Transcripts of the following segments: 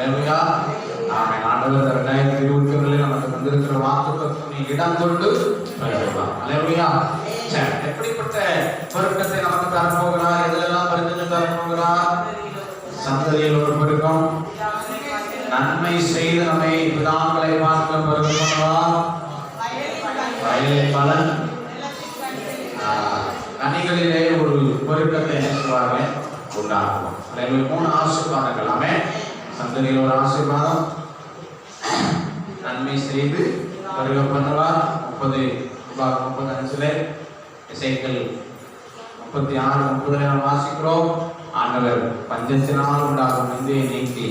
ஆண்டவர் 2021 நமக்கு வந்திருக்கிற வாக்குத்தத்தம் இடம் கொண்டு எப்படிப்பட்ட பெருக்கத்தை நமக்கு தரப்போகிறார்? எதிலெல்லாம் பரிந்து தரப்போகிறார்? சந்ததியில் ஒரு பெருக்கம், நன்மை செய்து நம்மை பிதாக்களை பார்க்க பெருக்கம், வயலின் பலன், கனிகளிலே ஒரு பெருக்கத்தை நினைச்சுவார்கள் உண்டாகும். 3 ஆசீர்வாதங்கள். ஆமென். சந்ததியில் ஒரு ஆசீர்வாதம், நன்மை செய்து பெருக பண்ணுவார். 35 எசேக்கியேல் 36:30 வாசிக்கிறோம். ஆண்டவர் பஞ்சத்தினால் உண்டாகும் நிந்தையை நீக்கி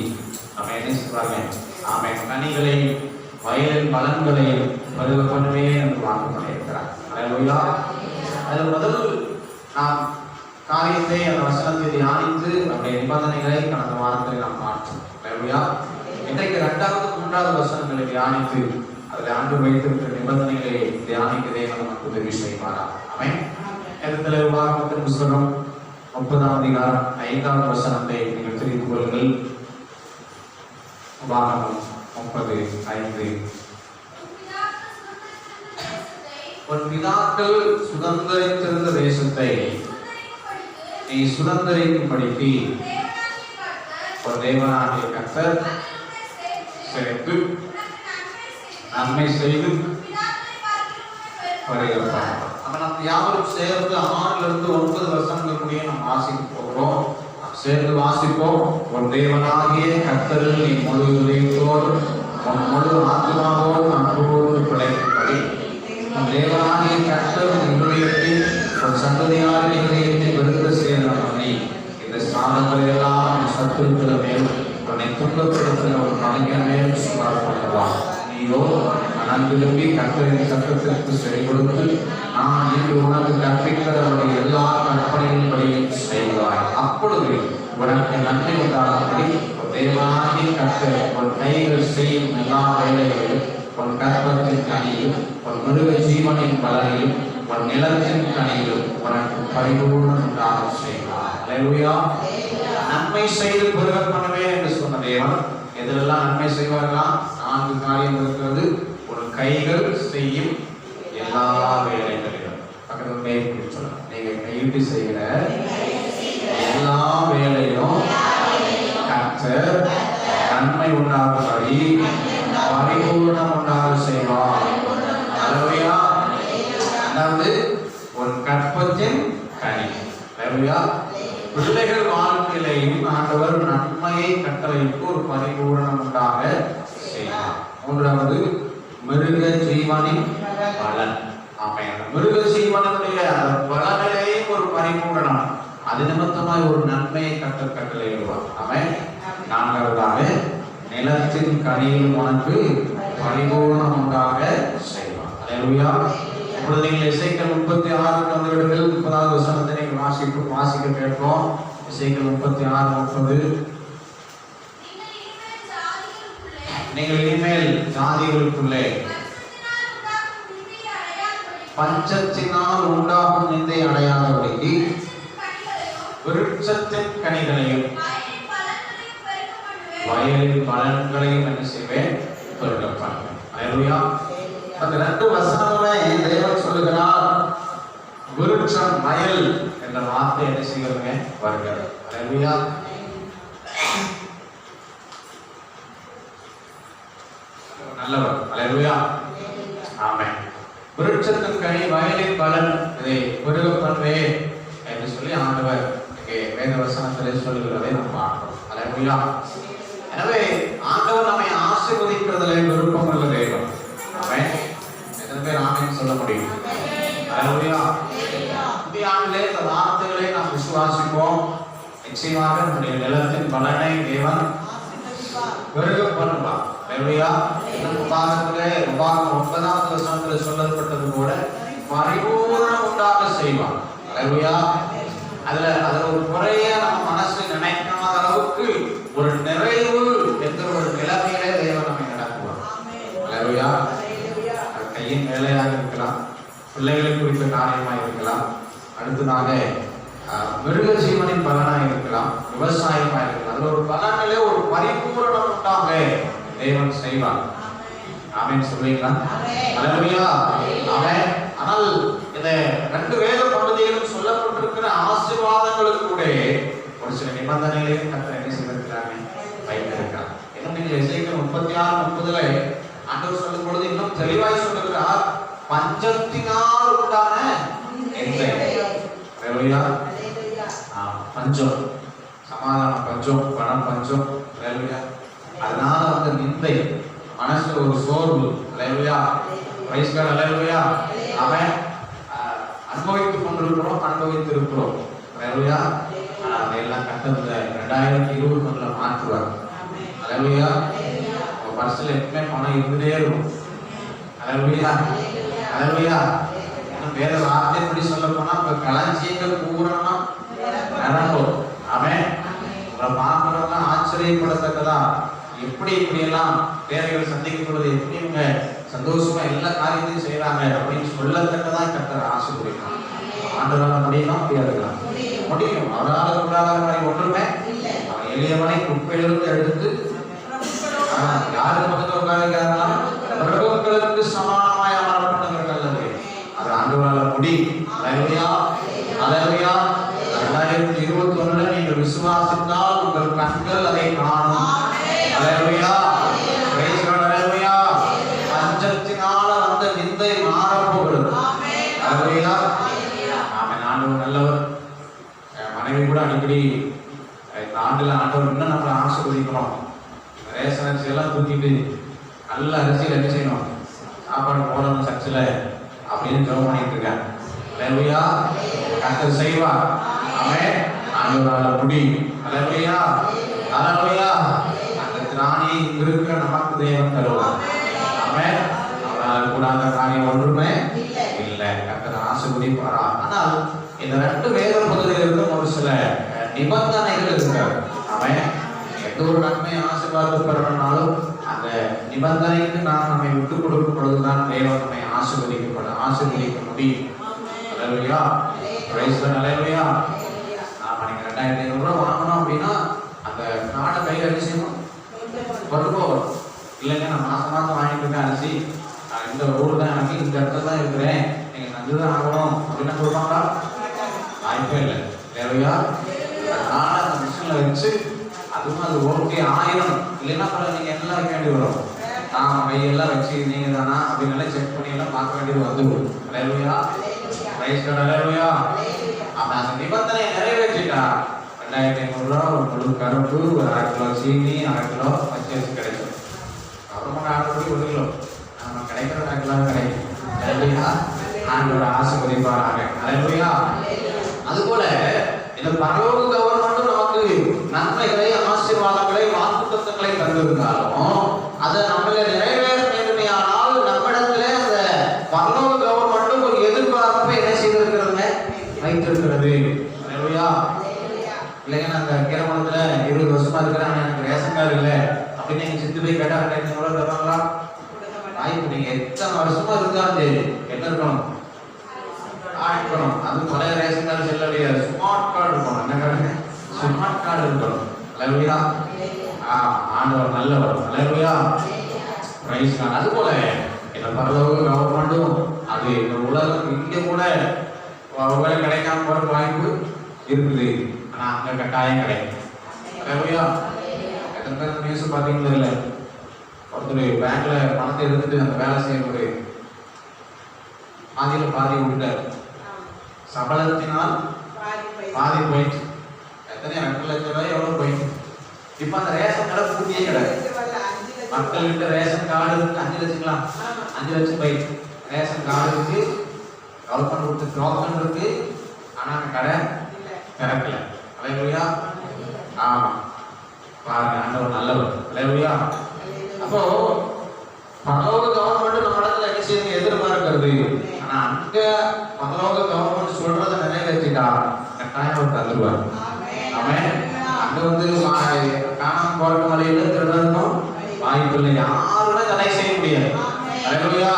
நம்ம என்ன செய்வார்கள்? ஆமென். கனிகளையும் வயலின் பலன்களையும் பெருக பண்ணுவேன் என்று வாக்கு பண்ணியிருக்கிறார். அல்லேலூயா. அதில் முதல் நாம் காரியத்தை அந்த வசனத்தை தியானித்து நம்முடைய நிபந்தனைகளை கடந்த வாரத்தில் நாம் பார்த்தோம். அல்லேலூயா. இன்றைக்கு 2வது 3வது வசனங்களை தியானித்து அதில் ஆண்டு வைத்திருக்கிற நிபந்தனைகளை தியானிக்கதே நமக்கு உதவி செய்வாரா? ஆமென். இடத்துல உபாகமத்தின் புத்தகம் 30ஆம் அதிகாரம் 5வது வசனத்தை நீங்கள் தெரிந்து கொள்ளுங்கள். உபாகமம் 30:5. உன் பிதாக்கள் சுதந்தரித்திருந்த தேசத்தை நீ சுதந்தரிக்கும்படிக்கு ஒரு தேவனாகிய கர்த்தர் சேர்த்து நன்மை செய்து வருகிறார். நம்ம யாவரும் சேர்ந்து 6 to 9 வருஷங்கள் கூடிய நாம் வாசிக்க போகிறோம். சேர்ந்து வாசிப்போம். உன் தேவனாகிய கர்த்தரில் நீ முழு இதயத்தோடு உன் முழு ஆத்மாவோடு அன்போடு பிழைக்கும்படி உன் தேவனாகிய கர்த்தர் இதயத்தில் உன் சந்ததியார் இதயத்தை வெறுத்து சேர்ந்தவனை இந்த ஸ்தானங்களை எல்லாம் சத்துருக்கிற மேல் உன்னை துன்பப்படுத்துகிற ஒரு கலைஞர் மேல் சுமார் பண்ணுவான். நீயோ மனம் திரும்பி கர்த்தரின் சத்தத்திற்கு செவி கொடுத்து நான் இன்று உனக்கு கற்பிக்கிறவருடைய எல்லா கற்பனைகளின்படியும் செய்வாய். அப்பொழுது உனக்கு நன்மை உண்டாகும்படி தேவனாகிய கர்த்தர் உன் கைகள் செய்யும் எல்லா வேலைகளிலும் உன் கற்பத்தின் கனியிலும் உன் மிருக ஜீவனின் பலனிலும் உன் நிலத்தின் கனியிலும் உனக்கு பரிபூர்ணம் உண்டாக செய்வார். அல்லேலூயா. நன்மை செய்து பெருக பண்ணுவேன் என்று சொன்ன தேவன் எதிலெல்லாம் நன்மை செய்வார்களா? 4 காரியம் இருக்கிறது. ஒரு கைகள் செய்யும் எல்லா வேலைகளிலும். பக்கத்தில் மேற்கொண்டு சொல்லலாம். நீங்க கையிட்டு செய்கிற எல்லா வேலையும் கர்த்தர் நன்மை உண்டாகும்படி பரிபூர்ணம் உண்டாக செய்வார். அல்லேலூயா. அதாவது ஒரு கற்பத்தின் கனி. அல்லேலூயா. பிள்ளைகள் வாழ்க்கையிலையும் ஆண்டவர் நன்மையை கட்டளைக்கு ஒரு பரிபூரணம் உண்டாக செய்வார். 3வது மிருக ஜீவனின் பலன். ஆமென். மிருக ஜீவனுடைய பலனிலேயும் ஒரு பரிபூரணம், அது நிமித்தமாய் ஒரு நன்மையை கட்டளையிடுவார். ஆமென். 4வதாக நிலத்தின் கனியில் உனக்கு பரிபூரணம் உண்டாக செய்வார். அல்லேலூயா. இப்பொழுது நீங்கள் எசேக்கியேல் 36 வந்துவிடுங்கள். 30வது வசனத்தை நீங்கள் வாசிக்க கேட்போம். எசேக்கியேல் 36:30. நீங்கள் இனிமேல் ஜாதிகளுக்குள்ளே பஞ்சத்தினால் உண்டாகும் நிந்தை அடையாதபடிக்கு விருட்சத்தின் கனிகளையும் வயலின் பலன்களையும் என்ன செய்வேன்? பெருக பண்ணுவேன். அல்லேலூயா. அந்த 2 வசனங்களை தேவன் சொல்லுகிறார். விருட்சம், வயல் என்ற வார்த்தை என்ன செய்கிறதுங்க? வருகிறது. அல்லேலூயா. நல்லவர். அல்லேலூயா. ஆமென். விருட்சத்தின் கனி, வயலின் பலன், இதை பெருக பண்ணுவேன் என்று சொல்லி ஆண்டவர் வேத வசனத்திலே சொல்லுகிறதை நாம் பார்க்கிறோம். அல்லேலூயா. எனவே ஆண்டவர் நம்மை ஆசீர்வதிக்கிறதிலே விருப்பம் உள்ள தேவன். ஆமென். எத்தனை பேர் ஆமென் சொல்ல முடியும்? அல்லேலூயா. இந்த ஆண்டிலே இந்த வார்த்தைகளை நாம் விசுவாசிப்போம். நிச்சயமாக நம்முடைய நிலத்தின் பலனை தேவன் பெருக பண்ணுவார். அல்லேலூயா. உபாகமத்திலே உபாகமம் 9வது வசனத்தில் சொல்லப்பட்டது போல பரிபூரணம் உண்டாக செய்வார். அல்லேலூயா. அதுல ஒரு குறைய நம்ம மனசு நினைக்காத அளவுக்கு ஒரு நிறைவு என்ற ஒரு நிலைமையிலே தேவன் நம்மை நடத்துவார். அல்லேலூயா. கையின் வேலையாக இருக்கலாம், பிள்ளைகளை குறித்த காரியமாக இருக்கலாம், அடுத்ததாக மிருக ஜீவனின் பலனாக இருக்கலாம், விவசாயமாக இருக்கலாம், அதுல ஒரு பலனிலே ஒரு பரிபூரணம் உண்டாக தேவன் செய்வார். ஆமென் சொல்வீங்களா? அல்லேலூயா. ஆமென். ஆனால் இந்த 2 வேத பகுதிகளிலும் சொல்லப்பட்டிருக்கிற ஆசீர்வாதங்களுக்கு கூட ஒரு சில நிபந்தனைகளையும் கர்த்தர் என்ன செய்திருக்கிறாங்க, வைத்திருக்கிறார். இன்னும் நீங்கள் எசேக்கியேல் 36:30 ஆண்டவர் சொல்லும் பொழுது இன்னும் தெளிவாய் சொல்லுகிறார், பஞ்சத்தினால் உண்டான நிந்தை. அல்லேலூயா. பஞ்சம், சமாதான பஞ்சம், பணம் பஞ்சம். அல்லேலூயா. அதனால அந்த நிந்தை, மனசுல ஒரு சோர்வு. அல்லேலூயா. Praise God. அல்லேலூயா. ஆமென். அனுபவித்துக் கொண்டிருக்கிறோம், அனுபவித்திருக்கிறோம். அல்லேலூயா. அதையெல்லாம் கர்த்தர் 2021 மாற்றுவார். அல்லேலூயா. உங்க பர்ஸ்ல எப்பவுமே பணம் இருந்துட்டே இருக்கும். அல்லேலூயா. அல்லேலூயா. வேற வார்த்தைப்படி சொல்ல போனா உங்க களஞ்சியங்கள் பூரணமா நிரம்பும். ஆமென். உங்களை பார்க்கிறவங்க ஆச்சரியப்படத்தக்கதா எப்படி இப்படியெல்லாம் தேவைகள் சந்திக்கப்படுது, எப்படி இவங்க சந்தோஷமா எல்லா காரியத்தையும் செய்யறாங்க அப்படின்னு சொல்லத்தக்கதா கர்த்தர் ஆசீர்வதிக்கிறார். ஆண்டவரால முடியுமா? முடியாதுங்களா? முடியும். அவரால் கூடாத மாதிரி ஒன்றுமே. அவன் எளியவனை குப்பையிலிருந்து எடுத்து யாருக்கு பக்கத்தில் உட்கார்ந்தாங்கன்னா பிரபுக்களுக்கு சமானமாய் அமர பண்ணுங்கிறது. அது ஆண்டவரால முடியும். அல்லேலூயா. அல்லேலூயா. 2021 நீங்கள் விசுவாசித்தால் உங்கள் கண்கள் அதை காணும். அல்லேலூயா. Praise God. அல்லேலூயா. பஞ்சத்தினால வந்த நிந்தை மாறப் போகிறது. அல்லேலூயா. ஆமென். ஆண்டவர் நல்லவர். மனைவி கூட அடிக்கடி இந்த ஆண்டுல ஆண்டவர் இன்னும் நம்மளை ஆசீர்வதிக்கணும், ரேஷன் அரிசி எல்லாம் தூக்கிட்டு நல்ல அரிசியில் என்ன செய்யணும், சாப்பாடு போடணும் சர்ச்சில் அப்படின்னு ஜெபம் பண்ணிட்டு இருக்காங்க. அல்லேலூயா. கர்த்தர் செய்வார். ஆமென். ஆண்டவரால முடியும். அல்லேலூயா. அல்லேலூயா. அந்த திராணி இருக்கிற நமக்கு தேவன் தருவார். ஆமென். அவரால் கூடாத காரியம் ஒன்றுமே இல்லை. கர்த்தர் ஆசீர்வதிப்பாரா. ஆனால் இந்த 2 வேத பகுதிகளுக்கும் ஒரு சில நிபந்தனைகள் இருக்கிறது. ஆமென். எந்த ஒரு நன்மை ஆசீர்வாதம் பெறணும்னாலும் அந்த நிபந்தனைக்கு நாம் நம்மை விட்டுக் கொடுக்கும் பொழுதுதான் தேவன் நம்மை ஆசீர்வதிக்க முடியும். அல்லேலூயா. Praise the Lord. அல்லேலூயா. நாம நீங்க 2500 ரூபாய் வாங்கணும் அப்படின்னா அந்த நாடை கையில் என்ன செய்யணும், கொண்டு போகணும். இல்லைங்க நான் மாசம் வாங்கிட்டு இருக்கேன் அரிசி, நான் இந்த ஊர் தான், எனக்கு இந்த இடத்துல தான் இருக்கிறேன், நீங்க நன்றுதான் ஆகணும் அப்படின்னு சொல்றாங்களா? வாய்ப்பே இல்லை. அல்லேலூயா. அதனால அந்த மிஷின்ல வச்சு அதுவும் அது ஓகே 1000 இல்லைன்னா பல நீங்க எல்லாம் வைக்க வேண்டி வரும். நான் கையெல்லாம் வச்சு நீங்க தானா அப்படின்னு செக் பண்ணி எல்லாம் பார்க்க வேண்டியது வந்துடும். அல்லேலூயா. Praise God. அல்லேலூயா. அவன் அந்த நிபந்தனையை நிறைவேற்றிட்டா 2500 ரூபாய் ஒரு முழு கரும்பு, ஒரு 1/2 கிலோ சீனி, 1/2 கிலோ பச்சரிசி கிடைக்கும். அப்புறமா 1/2 கிலோ நம்ம கிடைக்கிற 1/2 கிலோ கிடைக்கும். அல்லேலூயா. ஆண்டவர் ஆசீர்வதிப்பாராக. அல்லேலூயா. அதுபோல இந்த பரலோக கவர்மெண்ட் நமக்கு நன்மைகளை, ஆசீர்வாதங்களை, வாக்குத்தத்தங்களை தந்திருந்தாலும் அதை நம்மள நிறைவேற வேண்டுமையானால் நம்மிடத்துல அந்த பரலோக கவர்மெண்ட் ஒரு எதிர்பார்ப்பை என்ன செய்திருக்கிறதுங்க, வைத்திருக்கிறது. அல்லேலூயா. இல்லைங்க நான் அந்த கிரமணத்துல 20 வருஷமா இருக்கிறேன், எனக்கு ரேஷன் கார்டு இல்லை அப்படின்னு நீங்க சித்து போய் கேட்டா 2500 ரூபாய் தருவாங்களா? வாய்ப்பு. நீங்க எத்தனை வருஷமா இருந்தாலும் சரி என்ன இருக்கணும், இருக்கணும். அது பழைய ரேஷன் கார்டு செல்லலையா, ஸ்மார்ட் கார்டு இருக்கணும். என்ன கார்டு? ஸ்மார்ட் கார்டு இருக்கணும். அல்லேலூயா. ஆண்டவர் நல்லவர். அல்லேலூயா. Praise God. அதுபோல இந்த பரலோக கவர்மெண்ட்டும் அது இந்த உலகம் இங்கே கூட ஒருவேளை கிடைக்காம போற வாய்ப்பு இருக்குது. ஆனா அங்க கட்டாயம் கிடைக்கும். அல்லேலூயா. எத்தனை பேர் நியூஸ் பார்த்தீங்களா? இல்லை, ஒருத்தர் பேங்க்ல பணத்தை எடுத்துட்டு அந்த வேலை செய்யறது பாதியில பாதி விட்டார். சம்பளத்தினால் பாதி போயிட்டு எத்தனை 2 லட்சம் ரூபாய் எவ்வளவு போயிட்டு. இப்ப அந்த ரேஷன் கடை பூட்டியே கிடையாது. மக்கள்கிட்ட ரேஷன் கார்டு இருக்கு, 5 லட்சங்களா, 5 லட்சம் போயிட்டு. ரேஷன் கார்டு இருக்கு, கவர்மெண்ட் கொடுத்து டோக்கன் இருக்கு, ஆனா அந்த கடை திறக்கல. அல்லேலூயா. ஆமா, பாருங்க ஆண்டவர் நல்லவர். அல்லேலூயா. அப்போ பரலோக கவர்மெண்ட் நம்ம இடத்துல என்ன செய்யுது, எதிர்பார்க்கிறது. ஆனா அங்க பரலோக கவர்மெண்ட் சொல்றதை நிறைவேற்றிட்டா கட்டாயம் அவர் தந்துருவார். ஆமென். அங்க காணாம போற மலையில திருடனும் வாய்ப்பு இல்லை, யாருமே தடை செய்ய முடியாது. அல்லேலூயா.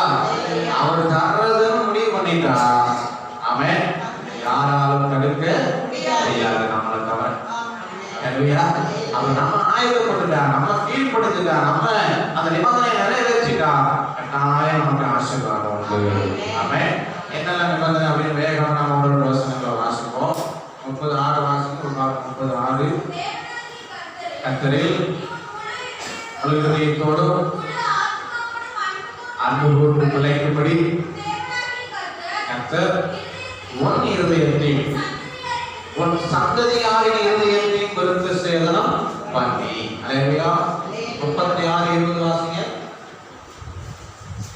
அவர் தர்றதுன்னு முடிவு பண்ணிட்டா ஆமென், யாராலும் தடுக்க முடியாது நம்மளை தவிர. அல்லேலூயா. அவர் அடங்கிட்டா, நம்ம கீழ்படுத்திட்டா, நம்ம அந்த நிபந்தனை நிறைவேற்றிட்டா, கட்டாயம் நமக்கு ஆசீர்வாதம் உண்டு. ஆமென். என்னெல்லாம் நிபந்தனை அப்படின்னு வேகம் நம்ம ஒரு வசனங்களை வாசிப்போம். 36 வாசிக்கும். 36 கர்த்தரில் முழு இதயத்தோடும் அன்பு கூர்ந்து பிழைக்கும்படி கர்த்தர் உன் இருதயத்தையும் உன் சந்ததியாரின் இருதயத்தையும் விருத்த சேதனம் பண்ணி. அல்லேலூயா. 36:20 வாசிங்க.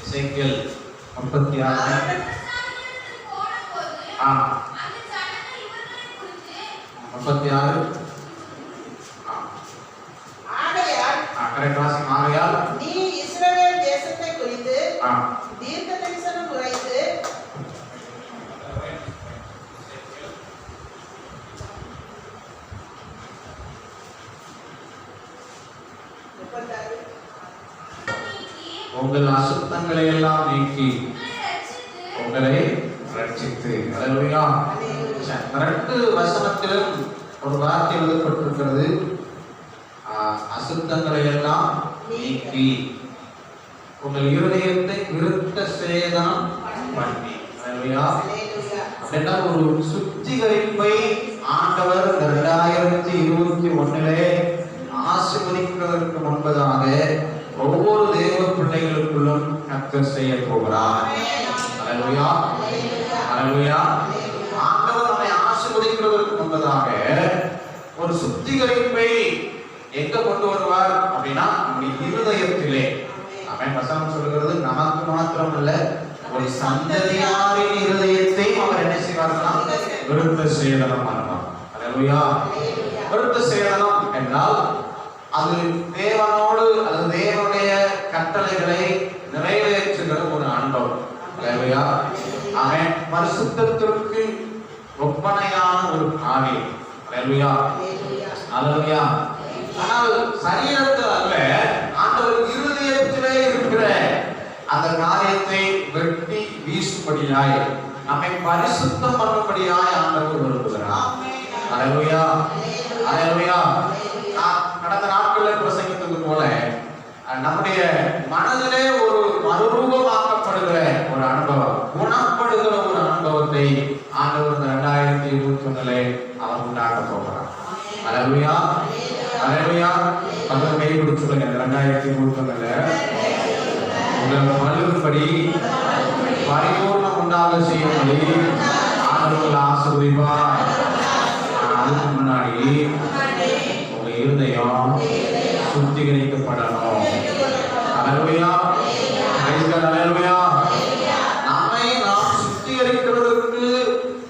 எசேக்கியேல் 36 36 கரெக்ட் வாசிங்க. ஆகையால் நீ இஸ்ரவேல் தேசத்தை குறித்து தீர்க்க தரிசனம் உரைத்து உங்கள் அசுத்தங்களை எல்லாம் நீக்கி உங்களை ரட்சித்து. அல்லேலூயா. ரெண்டு வசனத்திலும் ஒரு வார்த்தை எழுதப்பட்டிருக்கிறது. அசுத்தங்களை எல்லாம் நீக்கி உங்கள் இருதயத்தை விருத்த சேதனம் பண்ணி. அல்லேலூயா. அப்படின்னா ஒரு சுத்திகரிப்பை ஆண்டவர் 2021 ஆசீர்வதிப்பதற்கு முன்பதாக ஒவ்வொரு தேவ பிள்ளைகளுக்குள்ளும் கர்த்தர் செய்ய போகிறார். அல்லேலூயா. அல்லேலூயா. ஆண்டவர் நம்மை ஆசீர்வதிப்பதற்கு முன்பதாக ஒரு சுத்திகரிப்பை எங்க கொண்டு வருவார் அப்படின்னா நம்முடைய இருதயத்திலே. அவன் வசனம் சொல்கிறது நமக்கு மாத்திரம் இல்ல, ஒரு சந்ததியாரின் இருதயத்தையும் அவர் என்ன செய்வார்னா விருத்த சேதனம் பண்ணுவார். அல்லேலூயா. விருத்த சேதனம் என்றால் அது தேவனோடு அல்லது தேவனுடைய கட்டளைகளை நிறைவேற்றுகிற ஒரு அனுபவம். அல்லேலூயா. அவன் பரிசுத்தத்திற்கு ஒப்பனையான ஒரு காரியம். அல்லேலூயா. அல்லேலூயா. ஆனால் சரீரத்தில் அல்ல, ஆண்டவர் இருதயத்திலே இருக்கிற அந்த காரியத்தை வெட்டி வீசும்படியாய் நம்மை பரிசுத்தம் பண்ணும்படியாய் ஆண்டவர் விரும்புகிறார். அல்லேலூயா. அல்லேலூயா. கடந்த நாட்களில் பிரசங்கித்தது போல நம்முடைய மனதிலே ஒரு மறுரூபமாக்கப்படுகிற ஒரு அனுபவம், குணப்படுகிற ஒரு அனுபவத்தை ஆண்டவர் 2021 அவர் உண்டாக்க போகிறார். அல்லேலூயா. அல்லேலூயா. பக்கத்துல கை பிடிச்சு சொல்லுங்க. 2021 உங்கள் மழுப்படி பரிபூர்ணம் உண்டாக செய்யும்படி ஆண்டவர் ஆசீர்வதிப்பார். அதுக்கு முன்னாடி உங்க இருதயம் சுத்திகரிக்கப்படணும். அல்லேலூயா. Praise God. அல்லேலூயா. நம்மை நாம் சுத்திகரிக்கிறதுக்கு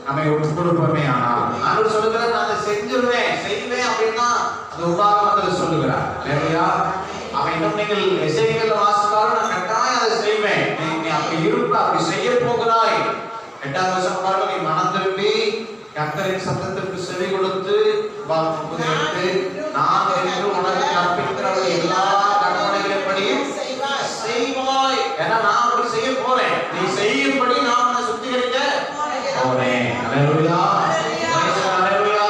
நம்மை ஒப்புக் கொடுப்போமே. ஆனால் ஆண்டவர் சொல்லுகிறார், நான் செய்வேன் அப்படின்னா அது உபாகமத்தில் சொல்லுகிறார். அல்லேலூயா. அவன் இன்னும் நீங்கள் எசேக்கியேல் வாசித்தாலும் நான் கட்டாயம் அதை செய்வேன். நீ அப்படி இருப்ப, அப்படி செய்ய போகிறாய். 8வது வசனம் பாருங்க. நீ மனம் திரும்பி கர்த்தரின் சத்தத்திற்கு செவி கொடுத்து நான் என்று உனக்கு கற்பிக்கிற எல்லா கற்பனைகளின்படியும் செய்வாய். ஏன்னா நான் அப்படி செய்ய போறேன். நீ செய்யும்படி நான் உன்னை சுத்திகரிக்க போறேன். அல்லேலூயா. அல்லேலூயா.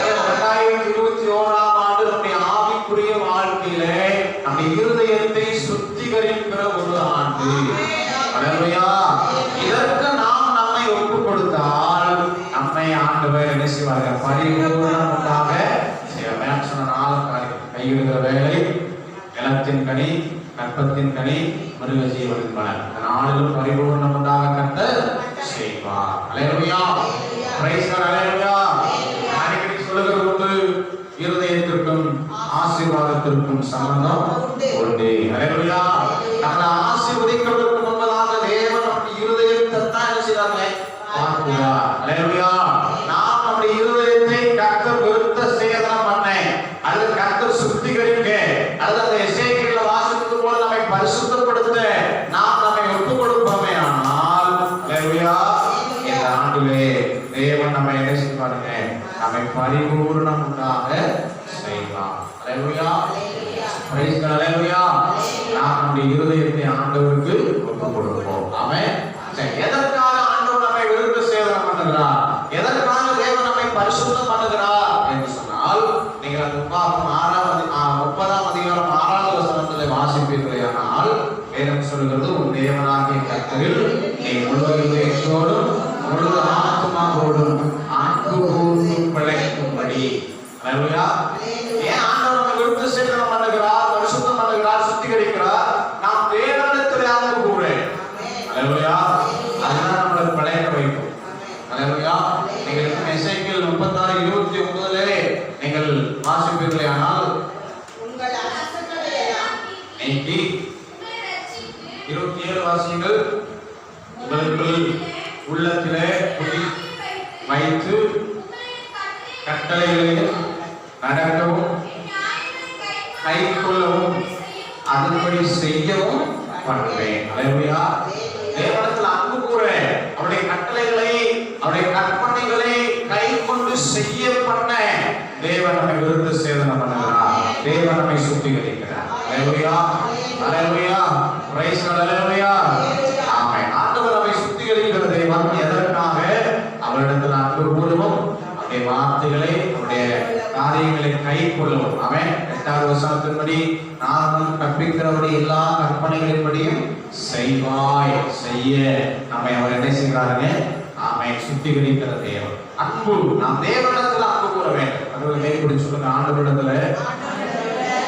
2021 நம்முடைய ஆவிக்குரிய வாழ்க்கையிலே நம்முடைய இருதயத்தை சுத்திகரிக்கிற ஒரு ஆண்டு. அல்லேலூயா. இதற்கு நாம் நம்மை ஒப்புக் கொடுத்தால் நம்மை ஆண்டவர் என்ன செய்வார்கள்? பரிபூர்ணம் உண்டாக செய்வார். சொன்ன 4 காரியம்: கையிடுகிற வேலை, நிலத்தின் கனி, கற்பத்தின் கனி, மிருக ஜீவனின் பலன். இந்த 4லும் பரிபூர்ணம் உண்டாக கர்த்தர் செய்வார். அல்லேலூயா. Praise God. அல்லேலூயா. அடிக்கடி சொல்லுகிற ஒன்று, இருதயத்திற்கும் ஆசீர்வாதத்திற்கும் சம்பந்தம் உண்டு. அல்லேலூயா. நம்மை ஆசீர்வதிக்கிறதுக்கு முன்பதாக தேவன் நம்முடைய இருதயத்தை தான் என்ன செய்றாங்க? பார்க்கிறார். அல்லேலூயா. நாம் நம்முடைய இருதயத்தை கர்த்தர் விருத்த சேதனம் பண்ண, அல்லது கர்த்தர் சுத்திகரிக்க, அல்லது அந்த எசேக்கியேல் வாசித்தது போல நம்மை பரிசுத்தப்படுத்த நாம் நம்மை ஒப்புக் கொடுப்போமே. ஆனால் அல்லேலூயா, இந்த ஆண்டிலே தேவன் நம்மை என்ன செய்வாருங்க? நம்மை பரிபூர்ணம் உண்டாக செய்வார். அல்லேலூயா. Praise God. அல்லேலூயா. நாம் நம்முடைய இருதயத்தை ஆண்டவருக்கு ஒப்புக் கொடுப்போம். ஆமென். எதற்காக ஆண்டவர் நம்மை விருத்த சேதனம் பண்ணுகிறார்? எதற்காக தேவன் நம்மை பரிசுத்தம் பண்ணுகிறார் என்று சொன்னால், நீங்கள் அந்த 30வது வசனத்தில் வாசிப்பீர்களேயானால் வேதம் சொல்கிறது, உன் தேவனாகிய கர்த்தரில் நீ முழு இதயத்தோடும் முழு ஆத்மாவோடும் அன்பு கூர்ந்து பிழைக்கும்படி. அல்லேலூயா. ஏன் ஆண்டவர் நம்மை விருத்த சேதனம் பண்ணுகிறார், பரிசுத்தம் பண்ணுகிறார், சுத்திகரிக்கிறார்? நாம் தேவனிடத்தில் அன்பு கூறேன். அல்லேலூயா. அதுதான் நம்மளை பிழைக்க வைக்கும். அல்லேலூயா. நீங்கள் எசேக்கியேல் 36:29 நீங்கள் வாசிப்பீர்களேயானால், உங்கள் அரசர்களை எல்லாம் நீக்கி 27 வாசியுங்கள். உங்களுக்குள் உள்ளத்திலே குடி வைத்து கட்டளைகளை நடக்கவும் கைக்கொள்ளவும் அதுபடி செய்யவும் பண்ணுவேன். அல்லேலூயா. தேவனிடத்தில் அன்பு கூறேன், அவருடைய கட்டளைகளை அவருடைய கற்பனைகளை கை கொண்டு செய்ய பண்ண தேவன் நம்மை விருத்த சேதனம் பண்ணுகிறார். தேவன் நம்மை சுத்திகரிக்கிறார். அல்லேலூயா. அல்லேலூயா. Praise God. அல்லேலூயா. ஆமென். ஆண்டவர் நம்மை சுத்திகரிக்கிற தேவன். எதற்காக? அவரிடத்தில் அன்பு கூறவும், அவருடைய வார்த்தைகளை அவருடைய காரியங்களை கை கொள்ளவும். ஆமென். 8வது வசனத்தின்படி, நான் கற்பிக்கிறவருடைய எல்லா கற்பனைகளின்படியும் செய்வாய் செய்ய நம்மை அவர் என்ன செய்கிறாருங்க? ஆமென். சுத்திகரிக்கிற தேவன். அன்பு, நாம் தேவனிடத்தில் அன்பு கூற வேண்டும். அதுவும் கைப்பிடி சொல்லுங்க, ஆண்டவரிடத்துல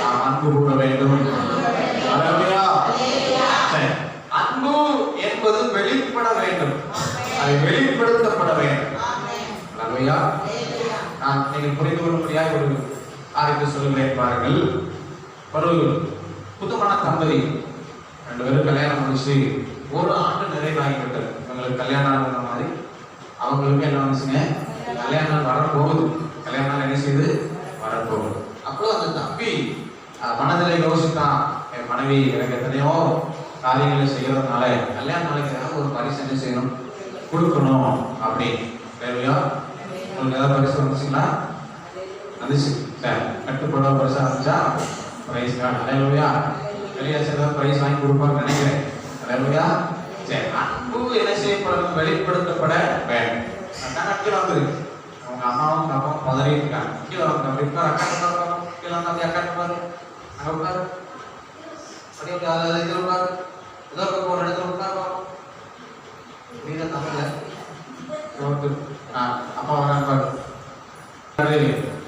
நாம் அன்பு கூற வேண்டும். அல்லேலூயா. அன்பு என்பது வெளிப்பட வேண்டும், அது வெளிப்படுத்தப்பட வேண்டும். அல்லேலூயா. நான் நீங்கள் புரிந்து கொள்ளும்படியாக ஒரு காரியத்தை சொல்லுகிறேன் பாருங்கள். ஒரு புதுமண தம்பதி 2 பேரும் கல்யாணம் முடிச்சு 1 ஆண்டு நிறைவாகிவிட்டது. இவங்களுக்கு கல்யாணம் ஆன மாதிரி அவங்களுக்கு என்ன வந்துச்சுங்க? கல்யாணம் வரப்போகுது. கல்யாணம் என்ன செய்து வரப்போகுது. அப்போ அந்த தம்பி மனதில் யோசித்தான், என் மனைவி எனக்கு எத்தனையோ காரியங்களை செய்யறதுனால கல்யாண நாளைக்கு ஏதாவது ஒரு பரிசு என்ன செய்யணும், கொடுக்கணும் அப்படின்னு. தேவையா? உங்களுக்கு ஏதாவது பரிசு வந்துச்சுங்களா? வந்துச்சு. சரி, கட்டுப்பட பரிசா இருந்துச்சா? Praise God. அல்லேலூயா. வெளியே ஏதாவது பிரைஸ் வாங்கி கொடுப்பான்னு நினைக்கிறேன். அல்லேலூயா. சரி, அன்பு என்ன செய்யப்படணும்? வெளிப்படுத்தப்பட வேண்டும். கீழே வந்துருக்கு. அவங்க அம்மாவும் அப்பாவும் பதறிட்டு இருக்காங்க. கீழே வந்து அப்படி இருக்காரு. அக்கா கீழே வந்து அப்படி அக்கா இருப்பாரு. அங்கே உட்காரு. அப்படியே இதில் உட்காரு. ஏதோ ஒரு இடத்துல உட்காரு. வீர தமிழ்ல அப்பா வராரு.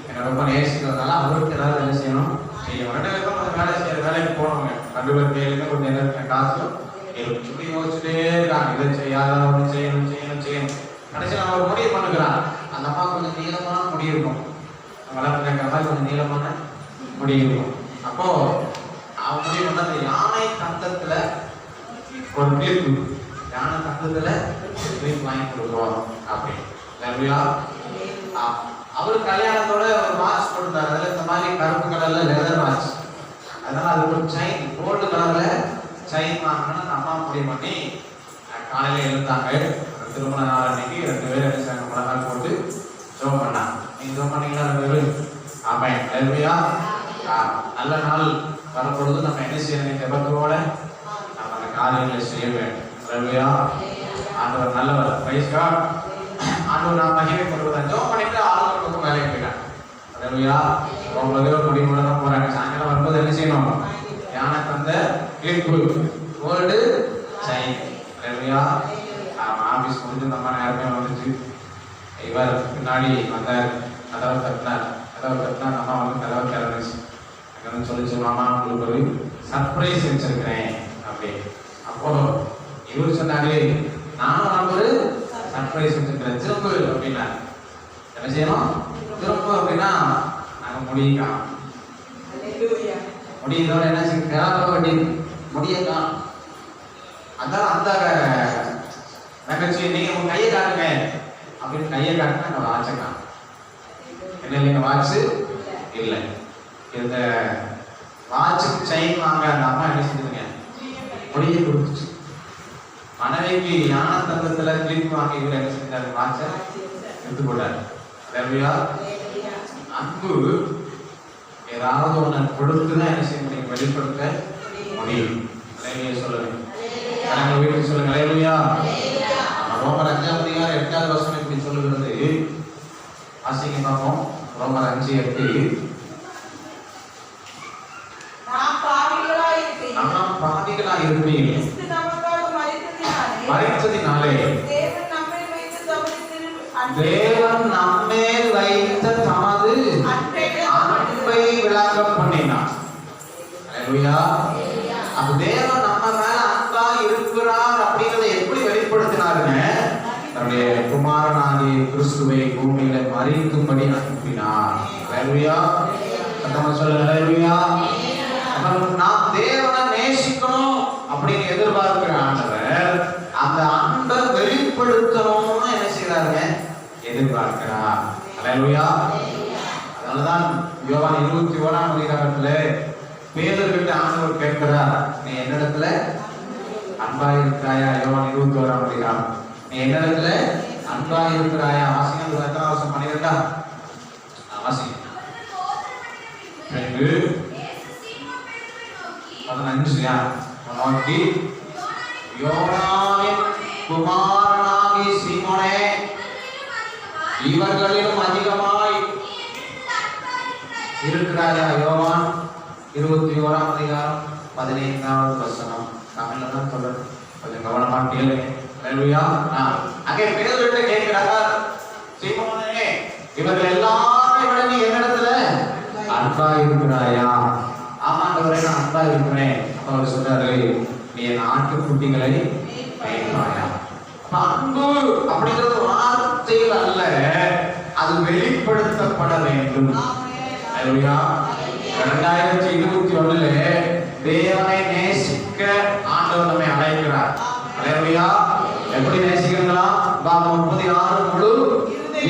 என்ன ரொம்ப நேசிக்கிறதுனால அவருக்கு ஏதாவது வேலை செய்யணும், செய்யணும். 2 பேருக்கும் கொஞ்சம் வேலை செய்யற வேலைக்கு போனவங்க. 2 பேர் கையிலுமே கொஞ்சம் என்ன காசு இப்படி யோசிச்சுட்டே இருக்காங்க. இதை செய்யாத ஒன்று செய்யணும் செய்யணும் செய்யணும். கடைசியில் நம்ம ஒரு முடிவு பண்ணுகிறான். அந்த அம்மா கொஞ்சம் நீளமான முடி இருக்கும், வளர்ந்து கேட்கற மாதிரி கொஞ்சம் நீளமான முடி இருக்கும். அப்போ அவன் முடிவு பண்ண அந்த யானை தந்தத்துல ஒரு கிளிப்பு, யானை தந்தத்துல கிளிப் வாங்கி கொடுக்குறோம் அப்படின்னு. அவரு கல்யாணத்தோட ஒரு வாட்ச் கொடுத்தாரு. அதுல இந்த மாதிரி கருப்பு கலர்ல லெதர் வாட்ச். அதனால அதுக்கு ஒரு செயின், கோல்டு கலர்ல செயின் வாங்கணும்னு அம்மா முடிவு பண்ணி காலையில எழுந்தாங்க. திருமண நாள் அன்னைக்கு 2 பேரும் எடுத்தாங்க. முழங்கால் போட்டு ஜோம் பண்ணாங்க. நீங்க ஜோம் பண்ணீங்களா 2 பேரும்? ஆமாம். அல்லேலூயா. நல்ல நாள் வரும்பொழுது நம்ம என்ன செய்யணும்? ஜெபத்தோட நம்ம அந்த காரியங்களை செய்ய வேண்டும். அல்லேலூயா. ஆண்டவர் நல்லவர். Praise God. ஆண்டவர் நாம் மகிமை கொள்வதா ஜோம் பண்ணிட்டு ஆளுநருக்கு வேலைக்கு போயிட்டாங்க. அல்லேலூயா. உங்களுக்கு முடிவு தான் போறாங்க. சாயங்காலம் வரும்போது என்ன செய்யணும்? யானை தந்த கிளிப்பு, கோல்டு செயின். அல்லேலூயா. ஆபீஸ் முடிஞ்சு நம்ம நேரமே வந்துச்சு. இவர் பின்னாடி வந்தார். கதவை தட்டினார். நம்ம வந்து கதவை திறந்துச்சு. அங்கே சொல்லிச்சு, மாமா உங்களுக்கு ஒரு சர்ப்ரைஸ் வச்சிருக்கிறேன் அப்படி. அப்போ இவர் சொன்னாரு, நானும் உனக்கு ஒரு சர்ப்ரைஸ் வச்சிருக்கிறேன், திரும்ப அப்படின்னா. என்ன செய்யணும்? திரும்ப அப்படின்னா நாங்கள் முடியலாம். முடியதோட என்ன செய்ய கிளம்ப வேண்டியது, முடியலாம். அதான் அந்த நகைச்சி, நீங்க உங்க கையை காட்டுங்க அப்படின்னு கையை காட்டினா நான் வாட்சலாம். என்ன இல்லைங்க, வாட்சு இல்லை. இந்த வாட்சுக்கு செயின் வாங்க அந்த அம்மா என்ன செஞ்சுங்க, முடிய கொடுத்துச்சு. மனைவிக்கு யானை தந்தத்துல கிளிப் வாங்கி இவர் என்ன செஞ்சாரு, வாட்சை எடுத்து போட்டாரு. அன்பு ஏதாவது ஒன்று கொடுத்துதான் என்ன செய்ய முடியும், வெளிப்படுத்த முடியும். சொல்லுங்க, வீட்டுக்கு சொல்லுங்க. அல்லேலூயா. ரோமர் 5:8 இப்படி சொல்லுகிறது. வாசிங்க பார்ப்போம். ரோமர் 5:8. நாம் பாவிகளாய் பாவிகளா இருந்தீங்க. கிறிஸ்து நமக்காக மரித்ததினாலே தேவன் நம்மை வைத்து தமது அன்பை விளங்க பண்ணினார். அல்லேலூயா. அப்ப தேவன் நம்ம மேல அன்பா இருக்கிறார் அப்படிங்கறதை எப்படி வெளிப்படுத்தினாருங்க? தன்னுடைய குமாரனாகிய கிறிஸ்துவை பூமியில மரிக்கும்படி அனுப்பினார். அல்லேலூயா. நம்ம சொல்ல அல்லேலூயா. நாம் தேவனை நேசிக்கணும் அப்படின்னு எதிர்பார்க்கிற ஆண்டவர் அந்த அன்பை வெளிப்படுத்தணும்னு என்ன செய்யறாருங்க? எதிர்பார்க்கிறார். அல்லேலூயா. அதனாலதான் யோவான் 21ஆம் அதிகாரத்துல பேதுருவிட்ட ஆண்டவர் கேட்கிறார், நீ என்னிடத்துல அன்பா இருக்கிறாயா? யோவான் 21ஆம் அதிகாரம். நீ என்னிடத்துல அன்பா இருக்கிறாயா? வாசிங்க. 12 வாசிங்க. 15 நோக்கி, யோனாவின் குமாரனாகி சீமோனே, இவர்களிலும் அதிகமாய் இருக்கிறாயா? யோவான் 21ஆம் அதிகாரம் 15வது வசனம். தமிழ்ல தான் சொல்றது, கொஞ்சம் கவனமா கேளுங்க. அல்லேலூயா. அங்கே பேதுருவிட்ட கேட்கிறார், சீமோனே, இவர்கள் எல்லாரையும் விட நீ என்னிடத்துல அன்பா இருக்கிறாயா? ஆமாண்டவரே, நான் அன்பா இருக்கிறேன். அவர் சொல்றாரு, நீ என் ஆட்டுக்குட்டிகளை மேய்ப்பாயா? அன்பு அப்படிங்கிறது வார்த்தையில் அல்ல, அது வெளிப்படுத்தப்பட வேண்டும். அல்லேலூயா. 2021 தேவனை நேசிக்க ஆண்டவர் நம்மை அழைக்கிறார். அல்லேலூயா. எப்படி நேசிக்கிறீங்களா? 36 முழு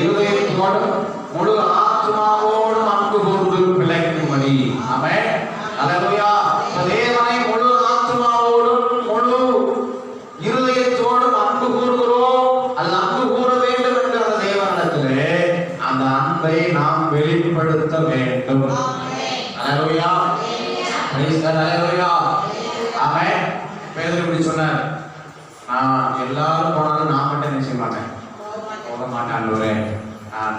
இருதயத்தோடும் முழு ஆத்மாவோடும் அன்பு கூர்ந்து பிழைக்கும்படி. ஆமென். அல்லேலூயா. தேவனை முழு ஆத்மாவோடும் முழு இருதயத்தோடும் அன்பு கூறுகிறோம். அது அன்பு கூற வேண்டும் என்ற அந்த தேவனிடத்திலே அந்த அன்பை நாம் வெளிப்படுத்த வேண்டும். அல்லேலூயா. Praise God. அல்லேலூயா. ஆமென். பேதுரு இப்படி சொன்னார், நான் எல்லாரும் போனாலும் நான் மட்டும் என்ன செய்ய மாட்டேன், போக மாட்டேன் ஆண்டவரே. நான்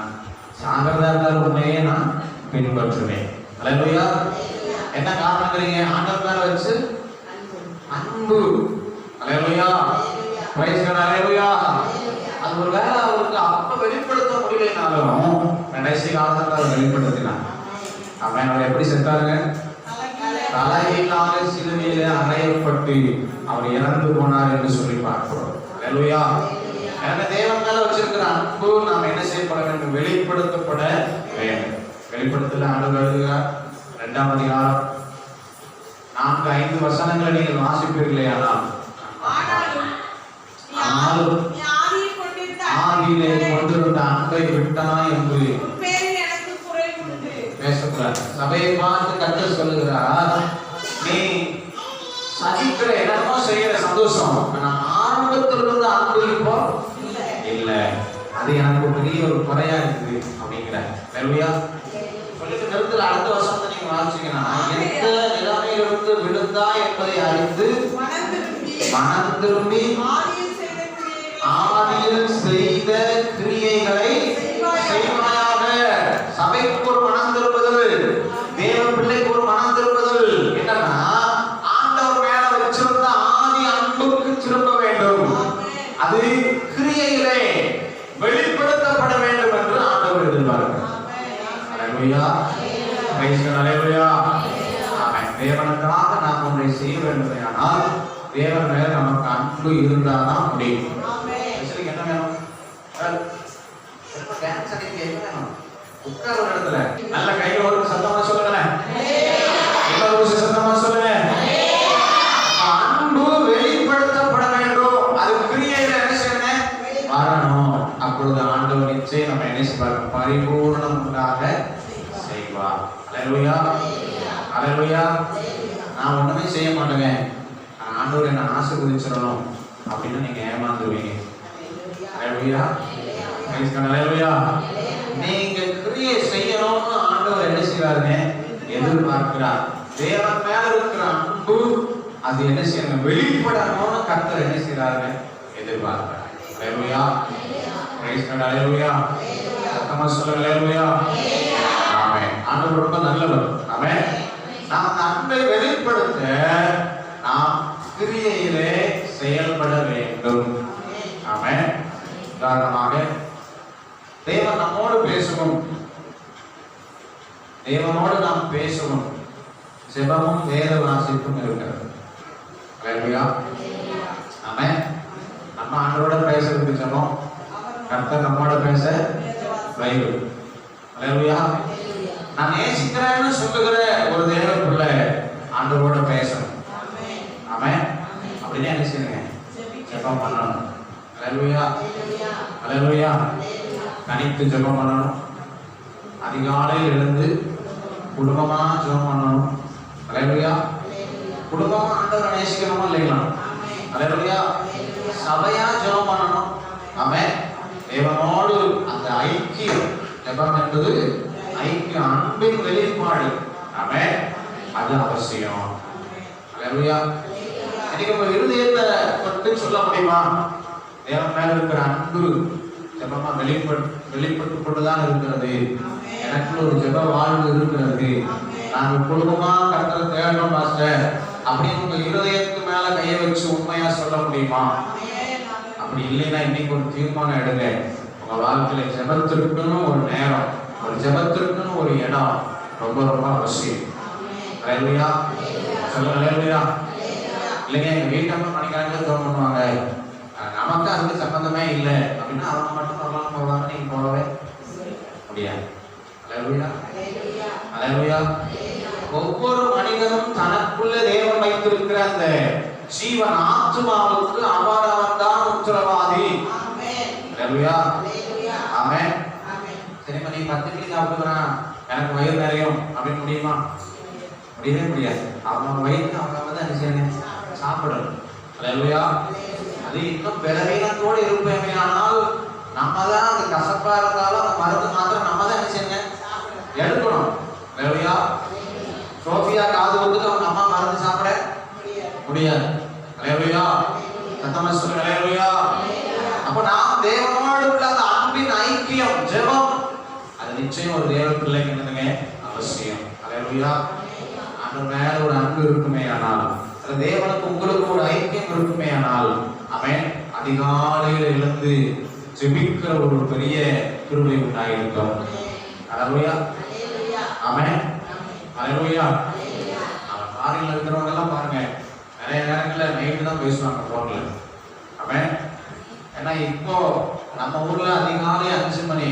சாகிறதா இருந்தாலும் உண்மையே நான் பின்பற்றுவேன். அல்லேலூயா. என்ன காரணங்கிறீங்க? ஆண்டவர் மேல வச்சு அன்பு. அல்லேலூயா. Praise God. அல்லேலூயா. அது ஒரு வேளை அவருக்கு அப்ப வெளிப்படுத்த முடியலைனாலும் கடைசி காலத்துல அதை வெளிப்படுத்தினார். அவன் அவர் எப்படி செத்தாருங்க? தலையில்லாத சிலுவையில அறையப்பட்டு அவர் இறந்து போனார் என்று சொல்லி பார்க்கிறோம். அல்லேலூயா. எனவே தேவன் மேல வச்சிருக்கிற அன்பு நாம் என்ன செய்யப்பட வேண்டும்? வெளிப்படுத்தப்பட வேண்டும். வெளிப்படுத்தல ஆண்டவர் எழுதுகிறார் 2ஆம் அதிகாரம் 4-5 வசனங்களை நீங்கள் வாசிப்பீர்களே, ஆனாலும் ஆதியிலே கொண்டிருந்த அன்பை விட்டாய் என்று பேசக்கூடாது. சபையை பார்த்து கர்த்தர் சொல்லுகிறார், நீ சகிக்கிற என்னமோ செய்யற சந்தோஷம், நான் ஆரம்பத்தில் இருந்த அன்பு இப்போ இல்ல, அது எனக்கு பெரிய ஒரு குறையா இருக்குது அப்படிங்கிற. அல்லேலூயா. சொல்லிட்டு நிறுத்தல. அடுத்த வருஷத்தை நீங்க வாசிங்கன்னா, எந்த நிலைமையிலிருந்து விழுந்தா என்பதை அறிந்து மனம் திரும்பி ஆதியில் செய்த கிரியைகளை செய்வாயாக. சபைக்கு ஒரு மனம் திரும்புதல், தேவ பிள்ளைக்கு ஒரு மனம் திரும்புதல். என்னன்னா, ஆண்டவர் மேல வச்சிருந்த ஆதி அன்புக்கு திரும்ப வேண்டும். அது கிரியையிலே வெளிப்படுத்தப்பட வேண்டும் என்று ஆண்டவர் எதிர்பார்க்கிறார். அல்லேலூயா. Praise God. அல்லேலூயா. ஆமென். தேவனுக்காக நாம் ஒன்றை செய்ய வேண்டுமானால் தேவன் மேல நமக்கு அன்பு இருந்தாதான் முடியும். என்ன வேணும்? டான்ஸ் அடிக்க என்ன வேணும்? உட்கார ஒரு இடத்துல நல்ல கையில ஒரு சத்தமா சொல்லுங்களேன். ஒரு சத்தமா சொல்லுங்க. அன்பு வெளிப்படுத்தப்பட வேண்டும். அது கிரியையில என்ன செய்யணும்? வரணும். அப்பொழுது ஆண்டவர் நிச்சயம் நம்ம என்ன செய்வார்? பரிபூர்ணம் உண்டாக செய்வார். அல்லேலூயா. அல்லேலூயா. நான் ஒண்ணுமே செய்ய மாட்டேங்க, ஆண்டவர் என்ன ஆசீர்வதிச்சிடணும் அப்படின்னு நீங்க ஏமாந்துருவீங்க. அல்லேலூயா. Praise God. அல்லேலூயா. நீங்க கிரியை செய்யணும்னு ஆண்டவர் என்ன செய்வாருங்க? எதிர்பார்க்கிறார். தேவன் மேல இருக்கிற அன்பு அது என்ன செய்யணும்? வெளிப்படணும்னு கர்த்தர் என்ன செய்யறாருங்க? எதிர்பார்க்கிறார். அல்லேலூயா. Praise God. அல்லேலூயா. சத்தமா சொல்லுங்க. அல்லேலூயா. ஆமென். ஆண்டவர் ரொம்ப நல்லவர். ஆமென். நாம் அந்த அன்பை வெளிப்படுத்த நாம் வேண்டும். ஆமென். உதாரணமாக தேவன் நம்மோடு பேசவும், தேவனோடு நாம் பேசவும் ஜெபமும் வேத வாசிப்பும் இருக்கிறது. அல்லேலூயா. ஆமென். நம்ம ஆண்டவரோட பேசுறதுக்கு ஜெபம், கர்த்தர் நம்மோட பேச பைபிள். அல்லேலூயா. நான் நேசிக்கிறேன்னு சொல்லுகிற ஒரு தேவ பிள்ளை ஆண்டவரோட பேசணும். ஆமென். அப்படியே என்ன செய்யுங்க? ஜெபம் பண்ணணும். அல்லேலூயா. அல்லேலூயா. தனித்து ஜெபம் பண்ணணும். அதிகாலையில் எழுந்து குடும்பமா ஜெபம் பண்ணணும். அல்லேலூயா. குடும்பமா ஆண்டவரை நேசிக்கணுமா இல்லைங்களா? அல்லேலூயா. சபையா ஜெபம் பண்ணணும். ஆமென். தேவனோடு அந்த ஐக்கியம், ஜெபம் என்பது ஐக்கிய அன்பின் வெளிப்பாடு. ஆமென். அது அவசியம். அல்லேலூயா. இன்னைக்கு உங்க இருதயத்தை தொட்டு சொல்ல முடியுமா? தேவன் மேல இருக்கிற அன்பு ஜெபமா வெளிப்பட்டு கொண்டுதான் இருக்கிறது. எனக்குள்ள ஒரு ஜெப வாழ்வு இருக்கிறது. நாங்க குடும்பமா கர்த்தரை தேடணும் பாஸ்டர் அப்படின்னு உங்க இருதயத்துக்கு மேல கையை வச்சு உண்மையா சொல்ல முடியுமா? அப்படி இல்லைன்னா இன்னைக்கு ஒரு தீர்மானம் எடுங்க. உங்க வாழ்க்கையில ஜெபத்திற்குன்னு ஒரு நேரம், ஒரு ஜெபத்திற்குன்னு ஒரு இடம் ரொம்ப ரொம்ப அவசியம். அல்லேலூயா. சொல்லுங்க அல்லேலூயா. இல்லைங்க எங்க வீட்டம்மா மணிக்கணக்கில் ஜெபம் பண்ணுவாங்க, நமக்கு அதுக்கு சம்பந்தமே இல்லை அப்படின்னா அவங்க மட்டும் வரலாம் போவாங்க, நீங்க போகவே முடியாது. அல்லேலூயா. அல்லேலூயா. ஒவ்வொரு மனிதனும் தனக்குள்ள தேவன் வைத்திருக்கிற அந்த ஜீவன் ஆத்துமாவுக்கு அவரவன் தான் உத்தரவாதி. அல்லேலூயா. ஆமென். சரிம்மா நீ 10 மணிக்கு சாப்பிடுறான் எனக்கு வயிறு நிறையும் அப்படின்னு முடியுமா? முடியவே முடியாது. அவங்க வயிற்று அவங்க தான் என்ன செய்யணும்? சாப்பிடணும். அல்லேலூயா. அது இன்னும் பலவீனத்தோடு இருப்பேமே ஆனால் நம்ம தான் அந்த கசப்பா இருந்தாலும் அந்த மருந்து மாத்திரம் நம்ம தான் என்ன செய்யணும்? எடுக்கணும். அல்லேலூயா. சோஃபியா காது வந்துட்டு அவங்க அம்மா மருந்து சாப்பிட முடியாது. அல்லேலூயா. சத்தமா சொல்லுங்க அல்லேலூயா. அப்ப நாம் தேவனோடு உள்ள அந்த அன்பின் ஐக்கியம் ஜெபம் அது நிச்சயம் ஒரு தேவ பிள்ளைக்கு என்னதுங்க? அவசியம். அல்லேலூயா. ஆண்டவர் மேல ஒரு அன்பு இருக்குமே ஆனால், அந்த தேவனுக்கு உங்களுக்கு ஒரு ஐக்கியம் இருக்குமே ஆனால், அவன் அதிகாலையில் எழுந்து ஜெபிக்கிற ஒரு பெரிய கிருபை உண்டாயிருக்கும். அல்லேலூயா. ஆமென். அல்லேலூயா. அவன் காரில் இருக்கிறவங்க எல்லாம் பாருங்க, நிறைய நேரங்கள்ல நைட்டு தான் பேசுவாங்க போன்ல. ஆமென். ஏன்னா இப்போ நம்ம ஊர்ல அதிகாலை 5 மணி,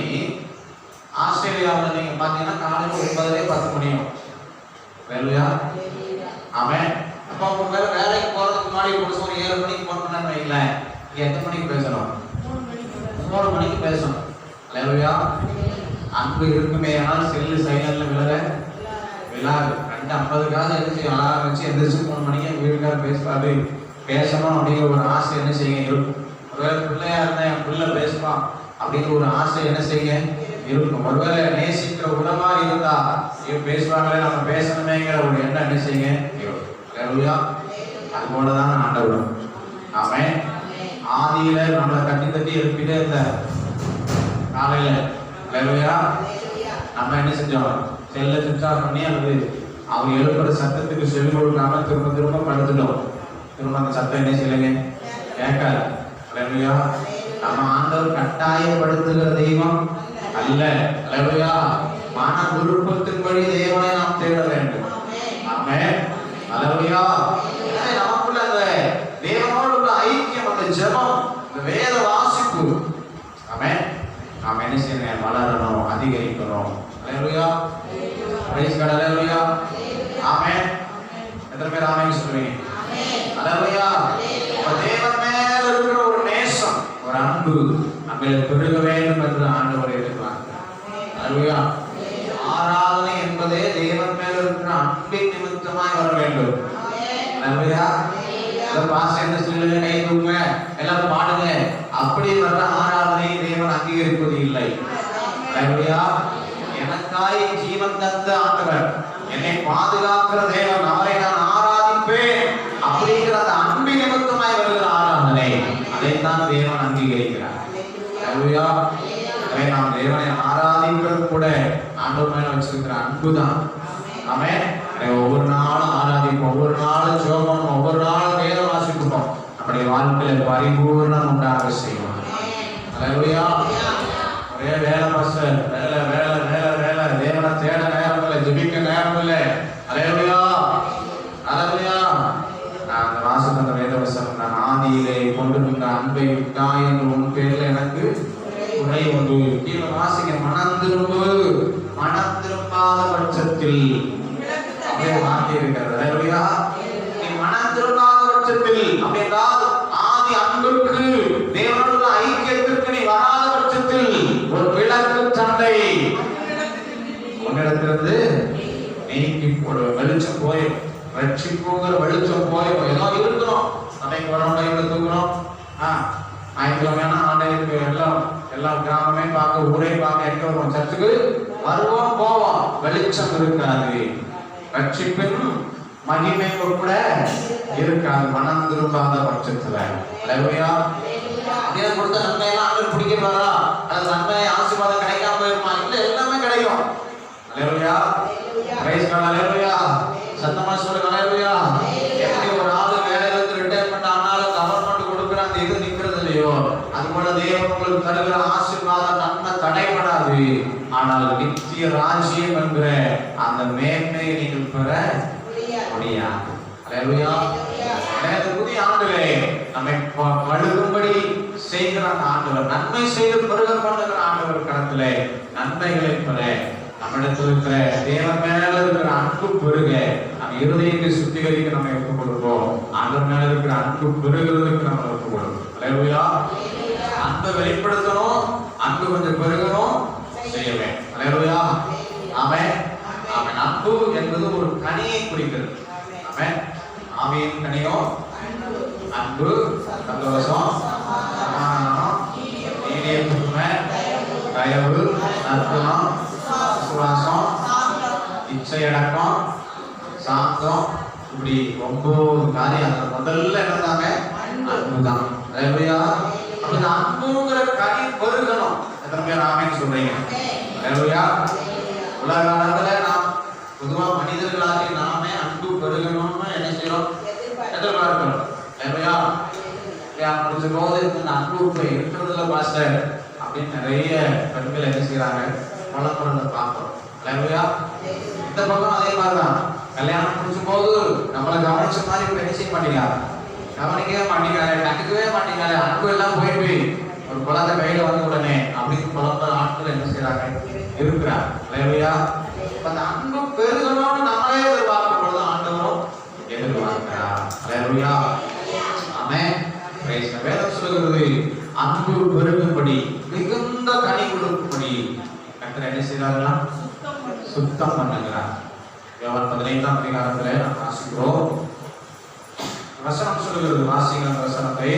ஆஸ்திரேலியாவில் நீங்க பாத்தீங்கன்னா காலையில் 9:10 மணியும். அல்லேலூயா. ஆமென். அப்போ உங்க வேலைக்கு போறதுக்கு முன்னாடி ஒரு 7 மணிக்கு போன் பண்ண வைக்கல, நீங்க எத்தனை மணிக்கு பேசணும்? 3 மணிக்கு பேசணும். அல்லேலூயா. அன்பு இருக்குமே ஆனால் செல்லு சைலண்ட்ல விழாது. 2:50க்காக எந்திரிச்சு அலாரம் வச்சு எந்திரிச்சு 3 மணிக்கு வீட்டுக்கார பேசுவாரு, பேசணும் அப்படிங்கிற ஒரு ஆசை என்ன செய்ய இருக்கும். ஒருவேளை பிள்ளையா இருந்தா என் பிள்ளை பேசுவான் அப்படிங்கிற ஒரு ஆசை என்ன செய்ய இருக்கும். ஒருவேளை நேசிக்கிற உறவா இருந்தா பேசுவாங்களே நம்ம பேசணுமேங்கிற ஒரு எண்ணம் என்ன செய்ய இருக்கும். அல்லேலூயா. அது போலதான் ஆண்டவர். ஆமென். ஆதியில நம்மளை தட்டி தட்டி எழுப்பிட்டே இருந்தார் காலையில. அல்லேலூயா. நம்ம என்ன செஞ்சோம்? செல்ல சுவிட்ச் ஆஃப் பண்ணி அல்லது அவங்க எழுப்புற சத்தத்துக்கு செவி கொடுக்காம திரும்ப திரும்ப படுத்துட்டோம். திரும்ப அந்த சத்தம் என்ன செய்யலைங்க? கேட்காது. அல்லேலூயா. நம்ம ஆண்டவர் கட்டாயப்படுத்துகிற தெய்வம் அல்ல. அல்லேலூயா. மன விருப்பத்தின்படி தேவனை நாம் தேட வேண்டும். ஆமென். அல்லேலூயா. நமக்குள்ள அந்த தேவனோடு உள்ள ஐக்கியம், அந்த ஜெபம், அந்த வேத வாசிப்பு, ஆமென், நாம் என்ன செய்யணும்? வளரணும், அதிகரிக்கணும். அல்லேலூயா. Praise God. அல்லேலூயா. ஆமென். எத்தனை பேர் ஆமென் சொல்றீங்க? அல்லேலூயா. தேவன் மேல இருக்கிற ஒரு நேசம், ஒரு அன்பு நம்மள பெருக வேண்டும் என்று ஆண்டவர் எதிர்பார்க்கிறார். அல்லேலூயா. ஆராதனை என்பதே தேவன் மேல இருக்கிற அன்பின் நிமித்தமாய் வர வேண்டும். அல்லேலூயா. பாஸ்டர் என்ன சொல்லுங்க, கை தூக்குங்க, எல்லாம் பாடுங்க, அப்படி வர்ற ஆராதனை தேவன் அங்கீகரிப்பது இல்லை. அல்லேலூயா. எனக்காய் ஜீவன் தந்த ஆண்டவர், என்னை பாதுகாக்கிற தேவன், அவரை நான் ஆராதிப்பேன் அப்படிங்கிற அந்த அன்பின் நிமித்தமாய் வருகிற ஆராதனை, அதைத்தான் தேவன் அங்கீகரிக்கிறார். அல்லேலூயா. எனவே நாம் தேவனை ஆராதிக்கிறது கூட ஆண்டவர் மேல வச்சிருக்கிற அன்புதான். ஆமென். ஒவ்வொரு நாளும் ஆராதிப்போம், ஒவ்வொரு நாளும் ஜெபம், ஒவ்வொரு நாளும் வேத வாசிப்போம். நம்முடைய வாழ்க்கையில பரிபூர்ணம் உண்டாக செய்யும். அல்லேலூயா. ஒரே வேலை பாஸ்டர், வேலை வேலை வேலை வேலை, தேவனை தேட நேரம் இல்லை, ஜெபிக்க நேரம் இல்லை. அல்லேலூயா. அல்லேலூயா. நான் அந்த வாசகம் அந்த வேதவசனம், நான் ஆதியிலே கொண்டிருந்த அன்பை விட்டாய் என்று உன் பேர்ல எனக்கு குறை உண்டு. கீழே வாசிக்க, மனம் திரும்பாத பட்சத்தில் அப்படியே வார்த்தை இருக்கிறது. அல்லேலூயா. நீ மனம் திரும்பாத பட்சத்தில் அப்படின்றால் ஆதி அன்புக்கு தேவனுடைய ஐக்கியத்திற்கு நீ வராத பட்சத்தில் ஒரு விளக்கு சண்டை உன்னிடத்திலிருந்து நீக்கி போடு. வெளிச்சம் போயிடும், ரட்சிப்புங்கிற வெளிச்சம் போயிடும். ஏதோ இருக்கணும், சபைக்கு வரணும், டைம்ல தூக்கணும், ஞாயிற்றுக்கிழமையான ஆண்டைக்கு எல்லாம் கிராமமே பார்க்க, ஊரே பார்க்க, எங்க வருவோம், சர்ச்சுக்கு வருவோம் போவோம், வெளிச்சம் இருக்காது, ரட்சிப்பின் மகிமை கூட இருக்காது மனம் திரும்பாத பட்சத்துல. அல்லேலூயா. அதே கொடுத்த நன்மையெல்லாம் ஆண்டவர் பிடிக்கிறாரா? அது நன்மை ஆசீர்வாதம் கிடைக்காம போயிருமா? இல்ல, எல்லாமே கிடைக்கும். அல்லேலூயா. Praise God. அல்லேலூயா. சத்தமா சொல்லுங்க. அல்லேலூயா. எப்படி ஒரு ஆளு வேலையில இருந்து ரிட்டையர்மென்ட் ஆனாலும் கவர்மெண்ட் கொடுக்குற அந்த இது நிக்கிறது இல்லையோ, அது போல தேவன் உங்களுக்கு தருகிற ஆசீர்வாதம் நன்மை தடைபடாது. ஆனால் நித்திய ராஜ்யம் என்கிற அந்த மேன்மையை நீங்கள் பெற முடியாது. அல்லேலூயா. புதிய ஆண்டுகளே நம்மை பழுகும்படி செய்கிற ஆண்டவர், நன்மை செய்து பெருக பண்ணுகிற ஆண்டவர் கடத்திலே நன்மைகளை பெற, நம்மிடத்தில் இருக்கிற தேவன் மேல இருக்கிற அன்பு பெருக, நம்ம இருதயத்தை சுத்திகரிக்க நம்ம எடுத்துக் கொடுப்போம். ஆண்டவர் மேல இருக்கிற அன்பு பெருகிறதுக்கு நம்ம எடுத்துக் கொடுப்போம். அல்லேலூயா. அன்பை வெளிப்படுத்தணும், அன்பு கொஞ்சம் பெருகணும், செய்யவே. அல்லேலூயா. ஆமென். ஆமென். அன்பு என்பது ஒரு கனியை குறிக்கிறது. ஆமென். ஆவியின் கனியோ அன்பு, சந்தோஷம், சமாதானம், நீடிய பொறுமை, தயவு, நற்குணம், விசுவாசம், இச்சையடக்கம், சாந்தம், இப்படி 9 காரியம். அந்த முதல்ல என்னதாங்க? அன்புதான். அல்லேலூயா. அப்ப இந்த அன்புங்கிற கனி பெருகணும். எத்தனை பேர் ஆமென் சொல்றீங்க? அல்லேலூயா. உலக காலத்துல நாம் பொதுவா மனிதர்களாகி நாமே அன்பு பெருகணும்னு என்ன செய்யறோம்? எதிர்பார்க்கிறோம். அல்லேலூயா. முடிச்ச போது இந்த அன்பு இருக்கிறதுல பாஸ்டர் அப்படின்னு நிறைய பெண்கள் என்ன செய்யறாங்க? வளர்ப்புறத பார்க்கிறோம். அல்லேலூயா. இந்த பக்கம் அதே மாதிரிதான். கல்யாணம் முடிச்சும் போது நம்மளை கவனிச்ச மாதிரி இப்ப என்ன செய்ய மாட்டேங்கிறாங்க? கவனிக்கவே மாட்டேங்கிறாரு, கண்டுக்கவே மாட்டேங்கிறாரு. அன்பு எல்லாம் போயிட்டு ஒரு குழந்தை கையில வந்த உடனே அப்படின்னு குழந்தை ஆட்கள் என்ன செய்யறாங்க? இருக்கிறார். அல்லேலூயா. அந்த அன்பு பெருகணும்னு நம்மளே எதிர்பார்க்கும் பொழுது ஆண்டவரும் எதிர்பார்க்கிறார். அல்லேலூயா. ஆமென். வேதம் சொல்லுகிறது, அன்பு பெருகும்படி, மிகுந்த கனி கொடுக்கும்படி கர்த்தர் என்ன செய்றார்களா? சுத்தம் பண்ணுகிறார். யோவான் 15ஆம் அதிகாரத்திலே நாம் வாசிக்கிறோம். வசனம் சொல்லுகிறது, வாசிக்கிற வசனத்தை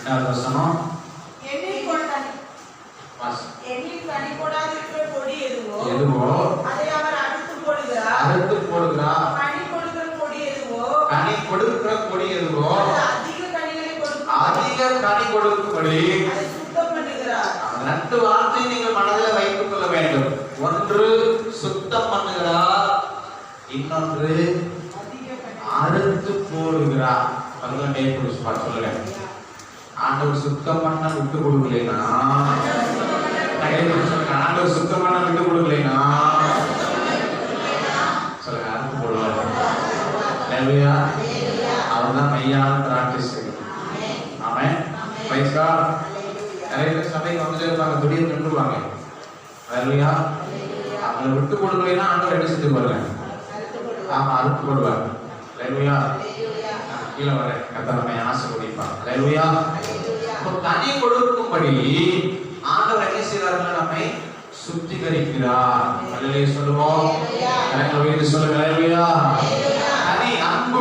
2வது வசனம். எதுவோ அதை அவர் அறுத்து போடுகிறார். கனி கொடுக்கிற கொடி எதுவோ அதிக கனி கொடுக்கும்படி ரெண்டு வார்த்தையை நீங்கள் மனதில் வைத்துக் கொள்ள வேண்டும். ஒன்று சுத்தம் பண்ணுகிறார், இன்னொன்று அறுத்து போடுகிறார். சொல்லுங்க. ஆண்டவர் சுத்தம் பண்ண விட்டு கொடுக்கலைனா, ஆண்டவர் சுத்தம் பண்ண விட்டு கொடுக்கலைனா சொல்லுங்க, அறுத்து போடுவார். அல்லேலூயா. அவர்தான் மெய்யான திராட்சை செடி. ஆமென். Praise God. நிறைய பேர் சபைக்கு வந்துட்டே இருப்பாங்க, திடீர்னு நின்றுவாங்க. அல்லேலூயா. அவங்களை விட்டு கொடுக்கலைன்னா ஆண்டவர் என்ன செஞ்சுருவாங்க? ஆமா, அறுத்து போடுவார். அல்லேலூயா. கீழே வர கர்த்தர் ஆசீர்வதிப்பார். அல்லேலூயா. கனி கொடுக்கும்படி ஆண்டவர் என்ன செய்கிறார்கள்? நம்மை சுத்திகரிக்கிறார். அல்லேலூயா சொல்லுவோம். சொல்லுங்க. அல்லேலூயா. கனி அன்பு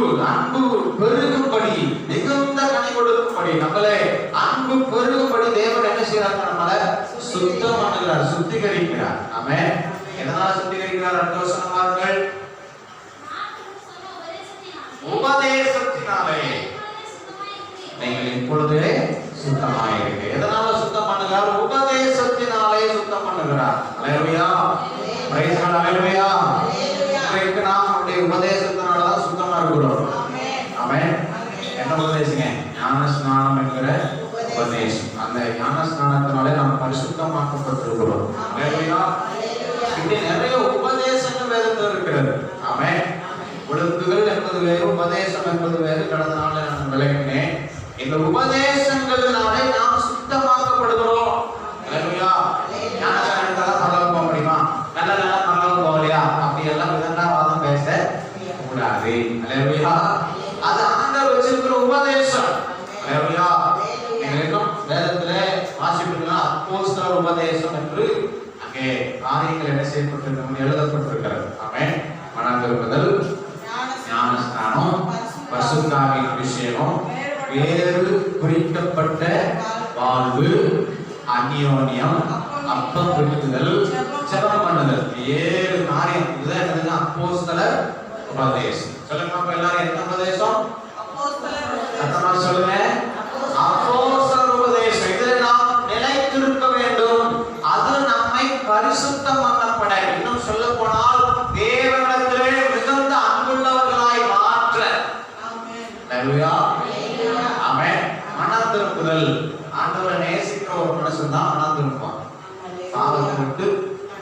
பெருகும்படி, மிகுந்த கனி கொடுக்கும்படி, நம்மளே அன்பு பெருகும்படி தேவன் என்ன செய்யறாங்க? நம்மளை சுத்தம் பண்ணுகிறார், சுத்திகரிக்கிறார். ஆமென். எதனால சுத்திகரிக்கிறார்? அடுத்த வசனம் பாருங்கள். உபதேசத்தினாலே நீங்கள் இப்பொழுது சுத்தமாயிருக்கிறீர்கள். எதனால சுத்தம் பண்ணுகிறார்? உபதேசத்தினாலே சுத்தம் பண்ணுகிறார். அல்லேலூயா. Praise God. அல்லேலூயா. இன்றைக்கு நாம் நம்முடைய உபதேசத்தினால தான் சுத்தமா இருக்கிறோம். ஆமென். என்ன உபதேசங்க? ஞான ஸ்நானம் என்கிற உபதேசம். அந்த ஞான ஸ்நானத்தினாலே நாம் பரிசுத்தமாக்கப்பட்டிருக்கிறோம். ஹல்லேலூயா. இப்படி நிறைய உபதேசங்கள் வேதத்தில் இருக்கிறது. ஆமென். ஒழுங்குகள் என்பது வேறு, உபதேசம் என்பது வேறு. கடந்த நாள் நான் விளக்கினேன். இந்த உபதேசங்களினாலே நாம் சுத்தமாக்கப்படுகிறோம். ஹல்லேலூயா. ஞானஸ்நானத்தால பரலோகம் போக முடியுமா? நல்ல பரலோகம் போகலையா? அப்படி எல்லாம் விதண்டாவாதம் பேச கூடாது. ஹல்லேலூயா. அது ஆண்டவர் வச்சிருக்கிற உபதேசம். ஹல்லேலூயா. எங்களுக்கும் வேதத்திலே வாசிப்பீங்கன்னா அப்போஸ்தலர் உபதேசம் என்று அங்கே காரியங்கள் என்ன செய்யப்பட்டிருக்கிறது, எழுதப்பட்டிருக்கிறது. ஆமென். மனம் திரும்புதல், ஞானஸ்நானம், பரிசுத்தாவியின் அபிஷேகம், வேறு குறிக்கப்பட்ட வாழ்வு, அந்யோன்யம், அப்பம் பிடிக்குதல், ஜெபம் பண்ணுதல். 7 காரியம். இதுதான் என்னதுன்னா அப்போஸ்தலர் உபதேசம். சொல்லுங்க எல்லாரும், என்ன உபதேசம்? சத்தமா சொல்லுங்க. அப்போஸ்தலர் உபதேசம். இதில் நாம் நிலைத்திருக்க வேண்டும். அது நம்மை பரிசுத்தம் பண்ணப்பட, இன்னும் சொல்ல போனால் தேவனிடத்திலே மிகுந்த அன்புள்ளவர்களாய் மாற்ற. ஹல்லேலூயா. ஆமென். மனம் திரும்புதல். ஆண்டவரை நேசிக்கிற ஒரு மனுஷன் தான் மனம் திரும்புவான். பாவத்தை விட்டு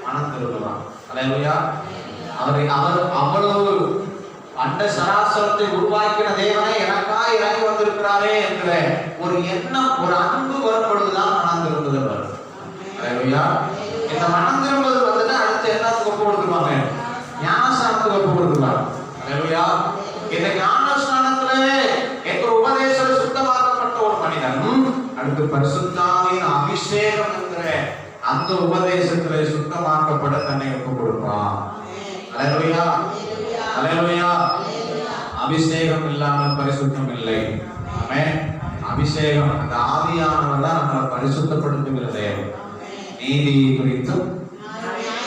மனம் திரும்புவான். ஹல்லேலூயா. அவர் அவ்வளவு அண்ட சராசரத்தை உருவாக்கின தேவனை எனக்காய் இறங்கி வந்திருக்கிறாரே என்கிற ஒரு எண்ணம், ஒரு அன்பு வரும் பொழுதுதான் மனம் திரும்புதல் வரும். ஹல்லேலூயா. இந்த மனம் திரும்புதல் வந்துட்டு அடுத்து என்னத்துக்கு ஒப்பு கொடுத்துருவாங்க? ஞானஸ்நானத்துக்கு ஒப்பு கொடுத்துருவாங்க. ஹல்லேலூயா. இந்த ஞானஸ்நானத்திலே என்ற உபதேசம் சுத்தமாக்கப்பட்ட ஒரு மனிதன் அடுத்து பரிசுத்தாவின் அபிஷேகம் என்கிற அந்த உபதேசத்திலே சுத்தமாக்கப்பட தன்னை ஒப்பு கொடுப்பான். ஹல்லேலூயா. ஹல்லேலூயா. அபிஷேகம் இல்லாமல் பரிசுத்தம் இல்லை. ஆமென். அபிஷேகம், அந்த ஆவியானவர் தான் நம்மளை பரிசுத்தப்படுத்துகிறது. நீதி குறித்தும்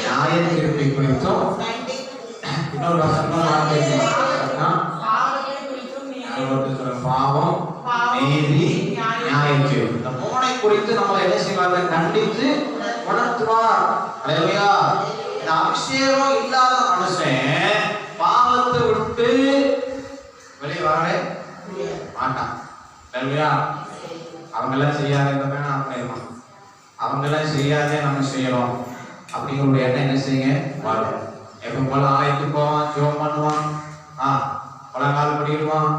நியாய தீர்ப்பை குறித்தும் இன்னொரு பாவம், நீதி, நியாய தீர்ப்பு, இந்த 3 குறித்து நம்மளை என்ன செய்வாங்க? கண்டித்து உணர்த்துவார். ஹல்லேலூயா. இந்த அபிஷேகம் இல்லாத மனுஷன் பாவத்தை விட்டு வெளியே வரவே மாட்டான். ஹல்லேலூயா. அவங்கெல்லாம் செய்யாதே அவங்கெல்லாம் செய்யாதே நம்ம செய்யறோம் அப்படிங்கிற ஒரு எண்ணம் என்ன செய்யுங்க வரும். எப்ப போல ஆலயத்துக்கு போவான், ஜெபம் பண்ணுவான், பழங்கால் படிடுவான்,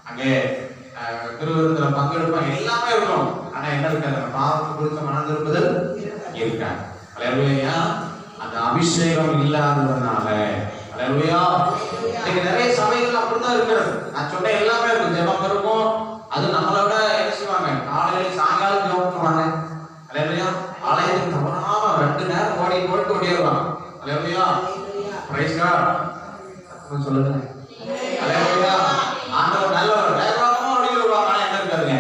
அங்கே திருவிருந்துல பங்கெடுப்பான், எல்லாமே இருக்கும். ஆனா என்ன இருக்காது? பாவத்தை குறித்த மனம் திரும்புதல் இருக்காது. ஹல்லேலூயா. அந்த அபிஷேகம் இல்லாததுனால. ஹல்லேலூயா. இன்னைக்கு நிறைய சபைகள் அப்படிதான் இருக்கிறது. நான் சொன்ன எல்லாமே இருக்கும். ஜெபம் இருக்கும். அது நம்மளோட என்ன செய்வாங்க? காலையில சாயங்காலம் ஜெபம் பண்ணுவாங்க. ஹல்லேலூயா. ஆலயத்துக்கு தவறாம 2 நேரம் போட்டு ஓடிடுவாங்க. ஹல்லேலூயா. Price God. சொல்லுங்க. ஹல்லேலூயா. ஆண்டவர் நல்லவர். வேகமா ஓடிடுவாங்க. ஆனா என்ன இருக்காதுங்க?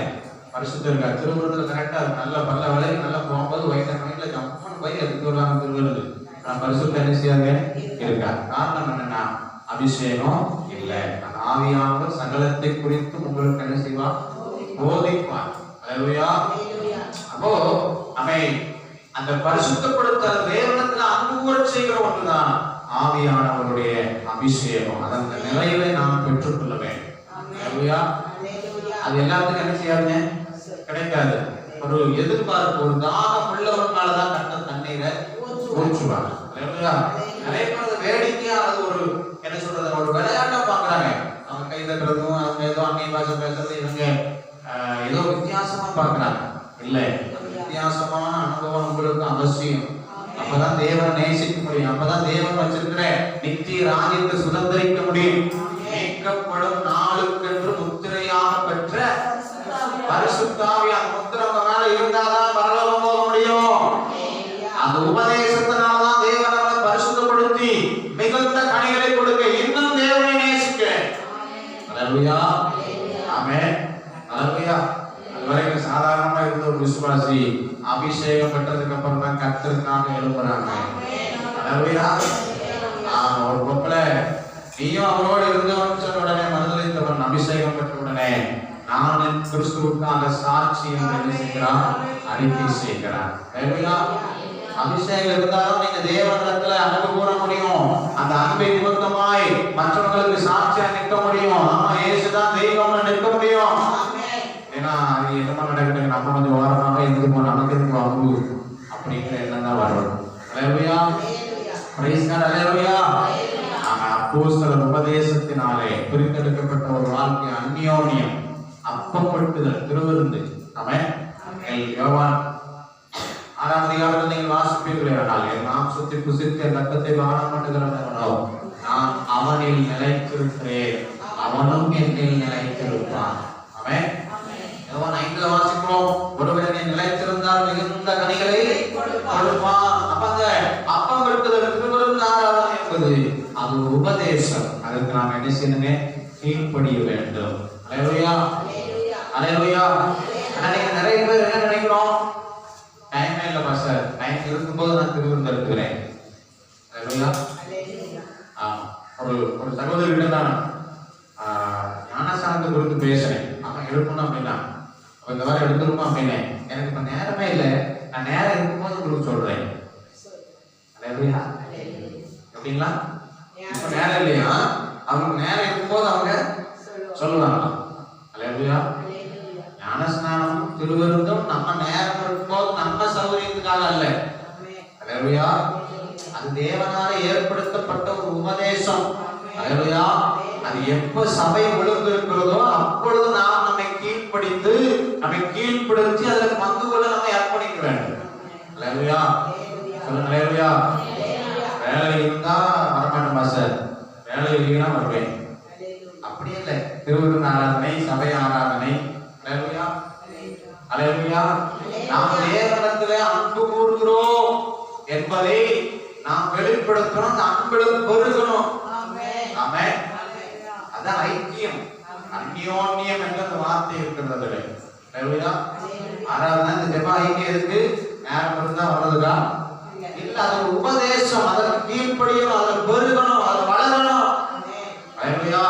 பரிசுத்தம் இருக்காது. திருவிருந்துல கரெக்டா நல்ல பல்ல விலை நல்லா போகும்போது வயிற்றுல ஜம்மன் போய் எடுத்து வருவாங்க திருவிருந்து. ஆனா பரிசுத்தம் என்ன செய்யாங்க? இருக்காது. காரணம் என்னன்னா அபிஷேகம் இல்லை. அந்த ஆவியானவர் சகலத்தை குறித்து உங்களுக்கு என்ன செய்வார்? போதிப்பார். ஹல்லேலூயா. அப்போ அவை அந்த பரிசுத்தப்படுத்த தேவனிடத்தில் அன்பு கூட செய்கிற ஒன்றுதான் ஆவியானவருடைய அபிஷேகம். அதன் நிறைவை நாம் பெற்றுக்கொள்ள வேண்டும். ஹல்லேலூயா. அது எல்லாத்துக்கும் என்ன செய்யாதுங்க? கிடைக்காது. ஒரு எதிர்பார்ப்பு, ஒரு தாகம் உள்ளவர்களாலதான் கண்ட தண்ணீரை ஊற்றுவாங்க. ஹல்லேலூயா. நிறைய பேர் வேடிக்கையா அது ஒரு என்ன சொல்றது, ஒரு விளையாட்டா பாக்குறாங்க. அவங்க கை தட்டுறதும், அவங்க ஏதோ அந்நிய பாஷை பேசுறது, இவங்க ஏதோ வித்தியாசமா பாக்குறாங்க. இல்லை, வித்தியாசமான அனுபவம் உங்களுக்கு அவசியம். அப்பதான் தேவன் நேசிக்க முடியும். அப்பதான் தேவன் வச்சிருக்கிற நித்திய ராஜ்யத்தை சுதந்திரிக்க முடியும். மீட்கப்படும் நாளுக்கென்று முத்திரையாக பெற்ற பரிசுத்தாவி அந்த முத்திரை மேல இருந்தாதான் பரலோகம் போக முடியும். அந்த உபதேசத்தினால்தான் தேவன் நம்மை பரிசுத்தப்படுத்தி மிகுந்த கனிகளை கொடுக்க இன்னும் தேவனை நேசிக்க. ஹல்லேலூயா. ஆமென். ஹல்லேலூயா. அதுவரைக்கும் சாதாரணமா இருந்த ஒரு விசுவாசி அபிஷேகம் பெற்றதுக்கு அப்புறம் தான் கர்த்தருக்காக எழுப்புறாங்க. ஹல்லேலூயா. ஒரு பொம்பளை நீயும் அவரோடு இருந்தவன் சொன்ன உடனே மறுதலித்தவன் அபிஷேகம் பெற்ற உடனே நான் கிறிஸ்துவுக்காக சாட்சி என்று என்ன செய்கிறான்? அறிக்கை செய்கிறான். ஹல்லேலூயா. அபிஷேகம் இருந்தாலும் நீங்க தேவனிடத்துல அன்பு கூற முடியும். அந்த அன்பை நிமித்தமாய் மற்றவங்களுக்கு சாட்சியா நிற்க முடியும். ஆமா, இயேசுதான் தெய்வம்னு நிற்க முடியும். அது என்னமா நடக்குது, நம்ம கொஞ்சம் ஓரமாக இருந்துப்போம், நமக்கு இருக்கு அம்பு அப்படிங்கிற எண்ணம் தான் வரணும். அல்லேலூயா, பிரைஸ் காட், அல்லேலூயா. அப்போஸ்தலர் உபதேசத்தினாலே பிரித்தெடுக்கப்பட்ட ஒரு வாழ்க்கை, அந்யோன்யம், அப்பப்படுத்துதல், திருவிருந்து. ஆமென். யோவான் 6ஆம் அதிகாரத்தில் நீங்கள் வாசிப்பீர்களானால், என் மாம்சத்தை புசித்து என் ரத்தத்தை பானம் பண்ணுகிறவனோ நான் அவனில் நிலைத்திருக்கிறேன், அவனும் என்னில் நிலைத்திருப்பான். ஆமென். யோவான் 5 வாசிக்கிறோம், ஒருவன் நிலைத்திருந்தால் மிகுந்த கனிகளை கொடுப்பான். அப்பங்க அப்பம் எடுப்பதற்கு திருவிருந்து ஆராதனை என்பது அது உபதேசம். அதுக்கு நாம் என்ன செய்யணுங்க, கீழ்ப்படிய வேண்டும். அல்லேலூயா, அல்லேலூயா. நிறைய பேர் என்ன நினைக்கிறோம், டைமே இல்லை பாஸ்டர், டைம் இருக்கும்போது நான் திருவிருந்து எடுத்துக்கிறேன். அல்லேலூயா. ஒரு சகோதரிகிட்ட நான் ஞானசானத்தை குறித்து பேசுறேன். அவன் எடுக்கணும் அப்படின்னா, அவன் இந்த மாதிரி எடுத்துருப்பான் அப்படின்னு, எனக்கு இப்ப நேரமே இல்லை, நான் நேரம் இருக்கும்போது உங்களுக்கு சொல்றேன். அல்லேலூயா. எப்படிங்களா, இப்ப நேரம் இல்லையா, அவங்க நேரம் இருக்கும்போது அவங்க சொல்லுவாங்க. அல்லேலூயா. ஞானஸ்நானம் திருவிருந்தும் நம்ம நேரம் இருக்கும்போது நம்ம சௌகரியத்துக்காக அல்ல. அல்லேலூயா. அது தேவனால ஏற்படுத்தப்பட்ட ஒரு உபதேசம். அல்லேலூயா. அது எப்ப சபை ஒழுங்கு இருக்கிறதோ அப்பொழுது நாம் நம்மை கீழ்ப்படித்து, நம்மை கீழ்ப்படுத்தி அதில் பங்கு கொள்ள நம்மை அர்ப்பணிக்க வேண்டும். அல்லேலூயா. சொல்லுங்க அல்லேலூயா. வேலை இருந்தா வரமாட்டேன் பாஸ்டர், வேலை இல்லைன்னா வருவேன், அப்படி இல்லை. திருவிருந்து ஆராதனை, சபை ஆராதனை. அல்லேலூயா, அல்லேலூயா. நாம் தேவனிடத்திலே அன்பு கூறுகிறோம் என்பதை நாம் வெளிப்படுத்தணும், அந்த அன்பிலும் பெருகணும். ஆமென். அதான் ஐக்கியம், அந்யோன்யம் என்ற அந்த வார்த்தை இருக்கிறது. அல்லேலூயா. ஆராதனை இந்த ஜெப ஐக்கியம் எதுக்கு, நேரம் இருந்தா வர்றதுக்கா இல்ல, அது ஒரு உபதேசம். அதற்கு கீழ்ப்படியணும், அதில் பெருகணும், அது வளரணும். அல்லேலூயா.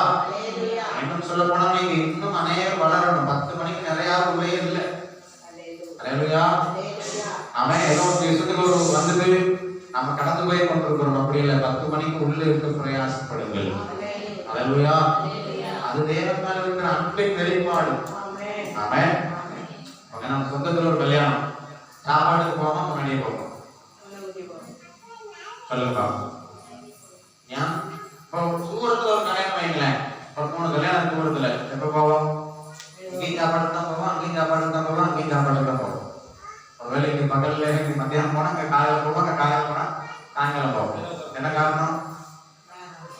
இன்னும் சொல்ல போனா நீங்க இன்னும் அநேகம் வளரணும். 10 மணிக்கு நிறைய உள்ளே இல்லை. அல்லேலூயா. அவன் ஏதோ விஷயத்துக்கு ஒரு வந்துட்டு நம்ம கடந்து போய் கொண்டிருக்கிறோம், அப்படி இல்லை. 10 மணிக்கு உள்ள இருக்க பிரயாசப்படுங்கள். அல்லேலூயா. அது தேவன் மேல இருக்கிற அன்பின் வெளிப்பாடு. ஆமென். நம்ம சொந்தத்துல ஒரு கல்யாணம், சாப்பாடுக்கு போவோம், முன்னாடியே போவோம். சொல்லுங்க, ஏன் இப்போ தூரத்துல ஒரு கல்யாணம் வைங்களேன், ஒரு 3 கல்யாணம் தூரத்துல, எப்ப போவோம், இங்கேயும் சாப்பாடு தான் போவோம், அங்கேயும் சாப்பாடு தான் போவோம், அங்கேயும் சாப்பாடு தான் போவோம். ஒருவேளை இங்க பகல்ல இங்க மத்தியானம் போனா, அங்க காலையில போவோம், அங்க காலையில போனா சாயங்காலம் போவோம். என்ன காரணம்,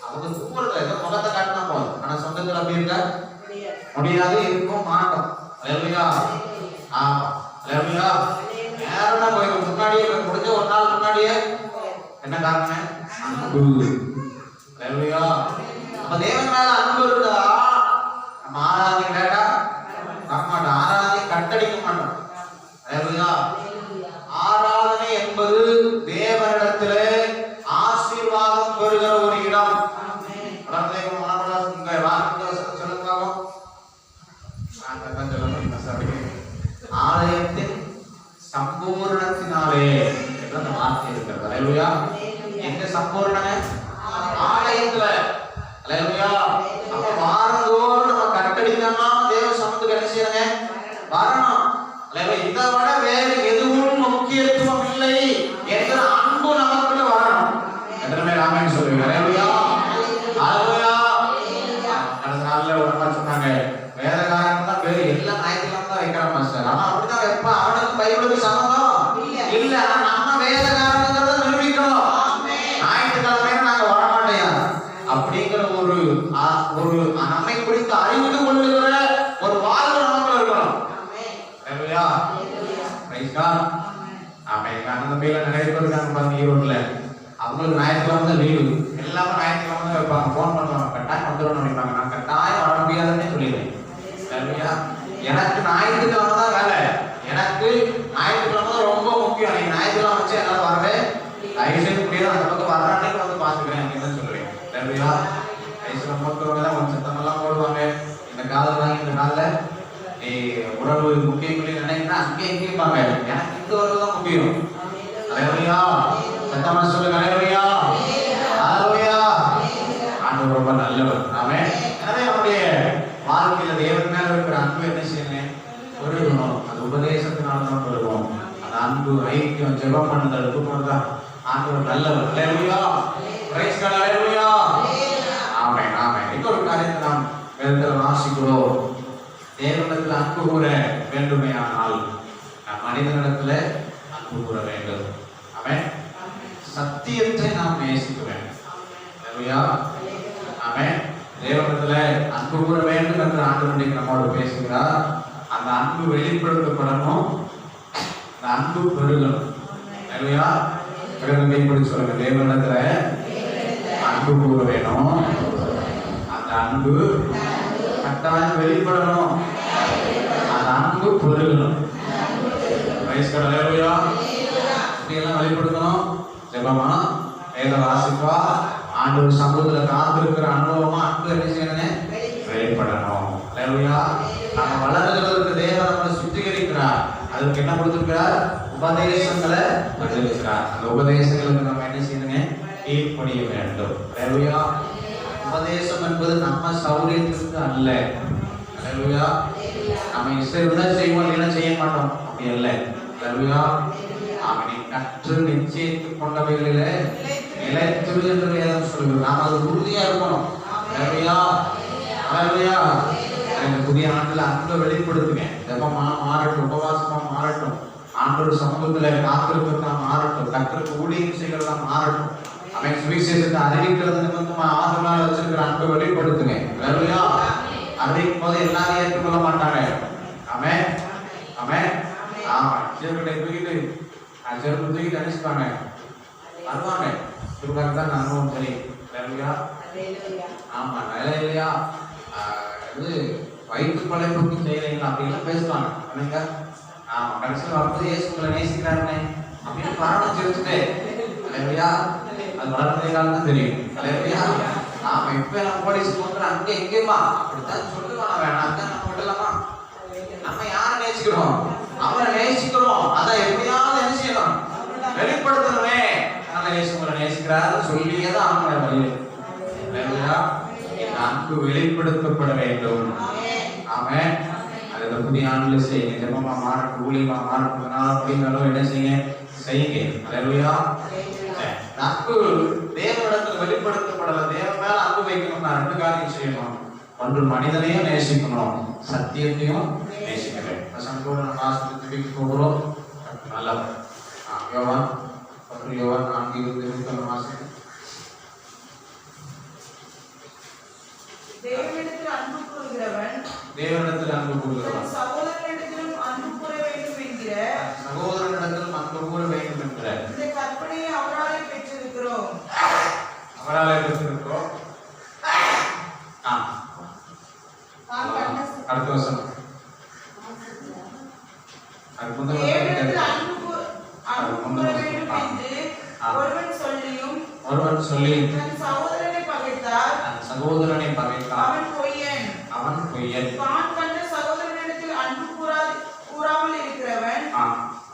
அவங்க தூரத்துல ஏதோ முகத்தை காட்டினா போதும். ஆனா சொந்தத்துல அப்படி இருக்க முடியாது, இருக்கும் மாட்டோம். அல்லேலூயா. ஆமா, அல்லேலூயா. நேரமா போய் முன்னாடியே முடிஞ்ச ஒரு நாள் முன்னாடியே. என்ன காரணம், அன்பு. அல்லேலூயா. அப்ப தேவன் மேல அன்பு இருந்தா நம்ம ஆராதனை கேட்டா வரமாட்டோம், ஆராதனை கட்டடிக்க மாட்டோம். அல்லேலூயா. ஆராதனை என்பது தேவனிடத்திலே ஆசீர்வாதம் பெறுகிற ஒரு இடம். ஆலயத்தின் சம்பூர்ணத்தினாலே அந்த வார்த்தை இருக்கிறது. அல்லேலூயா. எங்க சம்பூர்ணங்க, ஆலயத்துல. அல்லேலூயா. அப்ப வாரந்தோறும் நம்ம கட்டடிக்கணும்னா தேவ சமூகத்துக்கு என்ன செய்யணுங்க, வரணும். அல்லேலூயா. இதை விட வேறு எதுவும் முக்கியத்துவம் இல்லை என்கிற அன்பு நமக்குள்ள வரணும். எத்தனை பேர் ஆமென் சொல்லுவீங்க? அல்லேலூயா, அல்லேலூயா. கடந்த நாள்ல ஒரு அம்மா சொன்னாங்க, வேதக்காரன் தான் பேரு எல்லாம் ஞாயிற்றுக்கிழமை தான் வைக்கிறான் மாஸ்டர். ஆனா அப்படிதான் எப்ப அவனுக்கு பைபிளுக்கு சம்பந்தம் இல்ல. நம்ம வேதக்காரங்கிறத நிரூபிக்கணும். ஞாயிற்றுக்கிழமை நாங்க வரமாட்டேயா அப்படிங்கிற ஒரு நம்மை குறித்து அறிந்து கொள்ளுகிற ஒரு வாழ்வு நமக்கு இருக்கணும். அல்லேலூயா. Praise God. ஆமென். அந்த மேல நிறைய பேர் இருக்காங்க பாருங்க ஈரோட்ல, அவங்களுக்கு ஞாயிற்றுக்கிழமை தான் லீவு. எல்லாமே ஞாயிற்றுக்கிழமை தான் வைப்பாங்க. போன் பண்ணுவாங்க, கட்டாயம் வந்துடும் அப்படிப்பாங்க. நான் கட்டாயம் வர முடியாதுன்னே சொல்லிடுவேன். அல்லேலூயா. எனக்கு ஞாயிற்றுக்கிழமை தான் வேலை, எனக்கு ஞாயிற்றுக்கிழமை தான் ரொம்ப முக்கியம். நீங்க ஞாயிற்றுக்கிழமை வச்சு என்னால வரவே தயவுசெய்து முடியாது, அந்த பக்கம் வர அன்னைக்கு வந்து பாத்துக்கிறேன் அப்படின்னு சொல்லுவேன். அல்லேலூயா. வயசுல மூத்தவங்க தான் கொஞ்சம் சத்தமெல்லாம் போடுவாங்க. இந்த காதல் வாங்கி இந்த காலில் நீ உறவு முக்கியம் நினைக்கிறா அங்கே எங்கேயும்பாங்க. எனக்கு இந்த உறவு தான் முக்கியம். அல்லேலூயா. சத்தமா சொல்லுங்க. அல்லேலூயா, அல்லேலூயா. ஆண்டவர் ரொம்ப நல்லவர். ஆமென். எனவே நம்முடைய வாழ்க்கையில தேவன் மேல இருக்கிற அன்பு என்ன செய்யணும், ஒரு அன்பு, ஐக்கியம், ஜெபம் பண்ணுதல், தூக்குறதா ஆண்டவர் நல்லவர். அல்லேலூயா. Praise God. அல்லேலூயா. ஆமென் ஆமென். இன்னொரு காரியத்தை நாம் வேதத்தில் வாசிக்கிறோம். தேவனிடத்தில் அன்பு கூற வேண்டுமேயானால் நாம் மனிதனிடத்தில் அன்பு கூற வேண்டும். ஆமென். சத்தியத்தை நாம் நேசிக்க வேண்டும். அல்லேலூயா. ஆமென். தேவனிடத்தில் அன்பு கூற வேண்டும் என்று ஆண்டவர் நம்மோடு பேசுகிறார். அந்த அன்பு வெளிப்படுத்தப்படணும், அந்த அன்பு பெருகணும். அல்லேலூயா. பிறகு சொல்லுங்க, தேவனிடத்துல அன்பு கூற வேணும், அந்த அன்பு கட்டாயம் வெளிப்படணும், அந்த அன்பு பெருகணும். அல்லேலூயா. இப்படியெல்லாம் வெளிப்படுத்தணும். ஜெபமா, வேத வாசிப்பா, ஆண்டவர் சமூகத்துல காத்திருக்கிற அனுபவமா அன்பு என்ன செய்யணுங்க? வெளிப்படணும். அல்லேலூயா. நம்ம வளர்கிறதுக்கு தேவன் நம்மளை சுத்திகரிக்கிறார். அதுக்கு என்ன கொடுத்திருக்கிறார்? உபதேசங்களை கொடுத்திருக்கிறார். அந்த உபதேசங்களுக்கு நம்ம என்ன செய்யணுங்க? கீழ்ப்படிய வேண்டும். அல்லேலூயா. உபதேசம் என்பது நம்ம சௌரியத்திற்கு அல்ல. அல்லேலூயா. நம்ம இஷ்டம் செய்வோம், இல்லைன்னா செய்ய மாட்டோம், அப்படி அல்ல. அல்லேலூயா. அவனை கற்று நிச்சயித்துக் கொண்டவைகளிலே நிலைத்திரு என்று வேதம் சொல்கிறது. நாம் அது உறுதியா இருக்கணும். அல்லேலூயா. அல்லேலூயா. இந்த புதிய ஆண்டுல அன்பை வெளிப்படுத்துங்க. ஜெபமா மாறட்டும், உபவாசமா மாறட்டும், ஆண்டோட சமூகத்துல காத்திருக்கிறதா மாறட்டும், கர்த்தருக்கு ஊழியம் செய்கிறதா மாறட்டும். அவன் சுவிசேஷத்தை அறிவிக்கிறது நிமித்தமா ஆதரவாக வச்சிருக்கிற அன்பை வெளிப்படுத்துங்க. அல்லேலூயா. அறிவிக்கும் போது எல்லாரும் ஏற்றுக்கொள்ள மாட்டாங்க. ஆமென் ஆமென். ஆமா, செருப்பை தூக்கிட்டு செருப்பு தூக்கிட்டு அனுப்பிச்சுப்பாங்க, வருவாங்க. திருவாக்கு தான் அனுபவம் சரி. அல்லேலூயா. ஆமா, இல்லையா? இது வயிற்று பழைப்புக்கு செய்யறீங்களா அப்படின்லாம் பேசுவாங்க. இல்லைங்க? ஆமா, கடைசியில் வரும்போது இயேசு உங்களை நேசிக்கிறாருனே அப்படின்னு காரணம் தெரிஞ்சுட்டு, அல்லேலூயா, அது வளர்ந்த காலம் தான் தெரியும். அல்லேலூயா. ஆமா, இப்ப நம்ம போலீஸ் போட்டு அங்க எங்கேயுமா அப்படித்தான் சொல்லுவாங்க. வேணாம், அதான் நம்ம விடலாமா? நம்ம யாரை நேசிக்கிறோம்? அவரை நேசிக்கிறோம். அதான் எப்படியாவது என்ன செய்யணும்? வெளிப்படுத்தணுமே. அதனால இயேசு உங்களை நேசிக்கிறாரு சொல்லியே தான் அவங்களை வழி. அல்லேலூயா. அன்பு வெளிப்படுத்தப்பட வேண்டும். ஆமென். அது புதிய ஆண்டுல செய்யுங்க. ஜெபமா மாறட்டும், ஊழியமா மாறட்டும், அப்படின்னாலும் என்ன செய்யுங்க. அல்லேலூயா. அன்பு தேவனிடத்தில் வெளிப்படுத்தப்படல. தேவன் மேல அன்பு வைக்கணும்னா ரெண்டு காரியம் செய்யணும். ஒன்று மனிதனையும் நேசிக்கணும், சத்தியத்தையும் நேசிக்க வேண்டும். வசனத்தோடு நம்ம ஆஸ்பத்திரிக்கு போகிறோம். நல்லவர். யோவான் 4:21 வாசிக்கிறோம். தேவனிடத்தில் அன்பு கூறுகிறவன் சகோதரனிடத்திலும் அன்பு கூற வேண்டும் என்கிற இந்த கற்பனையை அவராலே பெற்றிருக்கிறோம். அடுத்த வசனம். தேவனிடத்தில் அன்பு கூற வேண்டும் என்று ஒருவன் சொல்லி தன் சகோதரனை பகைத்தால் அவன் பொய்யன். தான் கண்ட சகோதரனிடத்தில் அன்பு கூறாமல் இருக்கிறவன்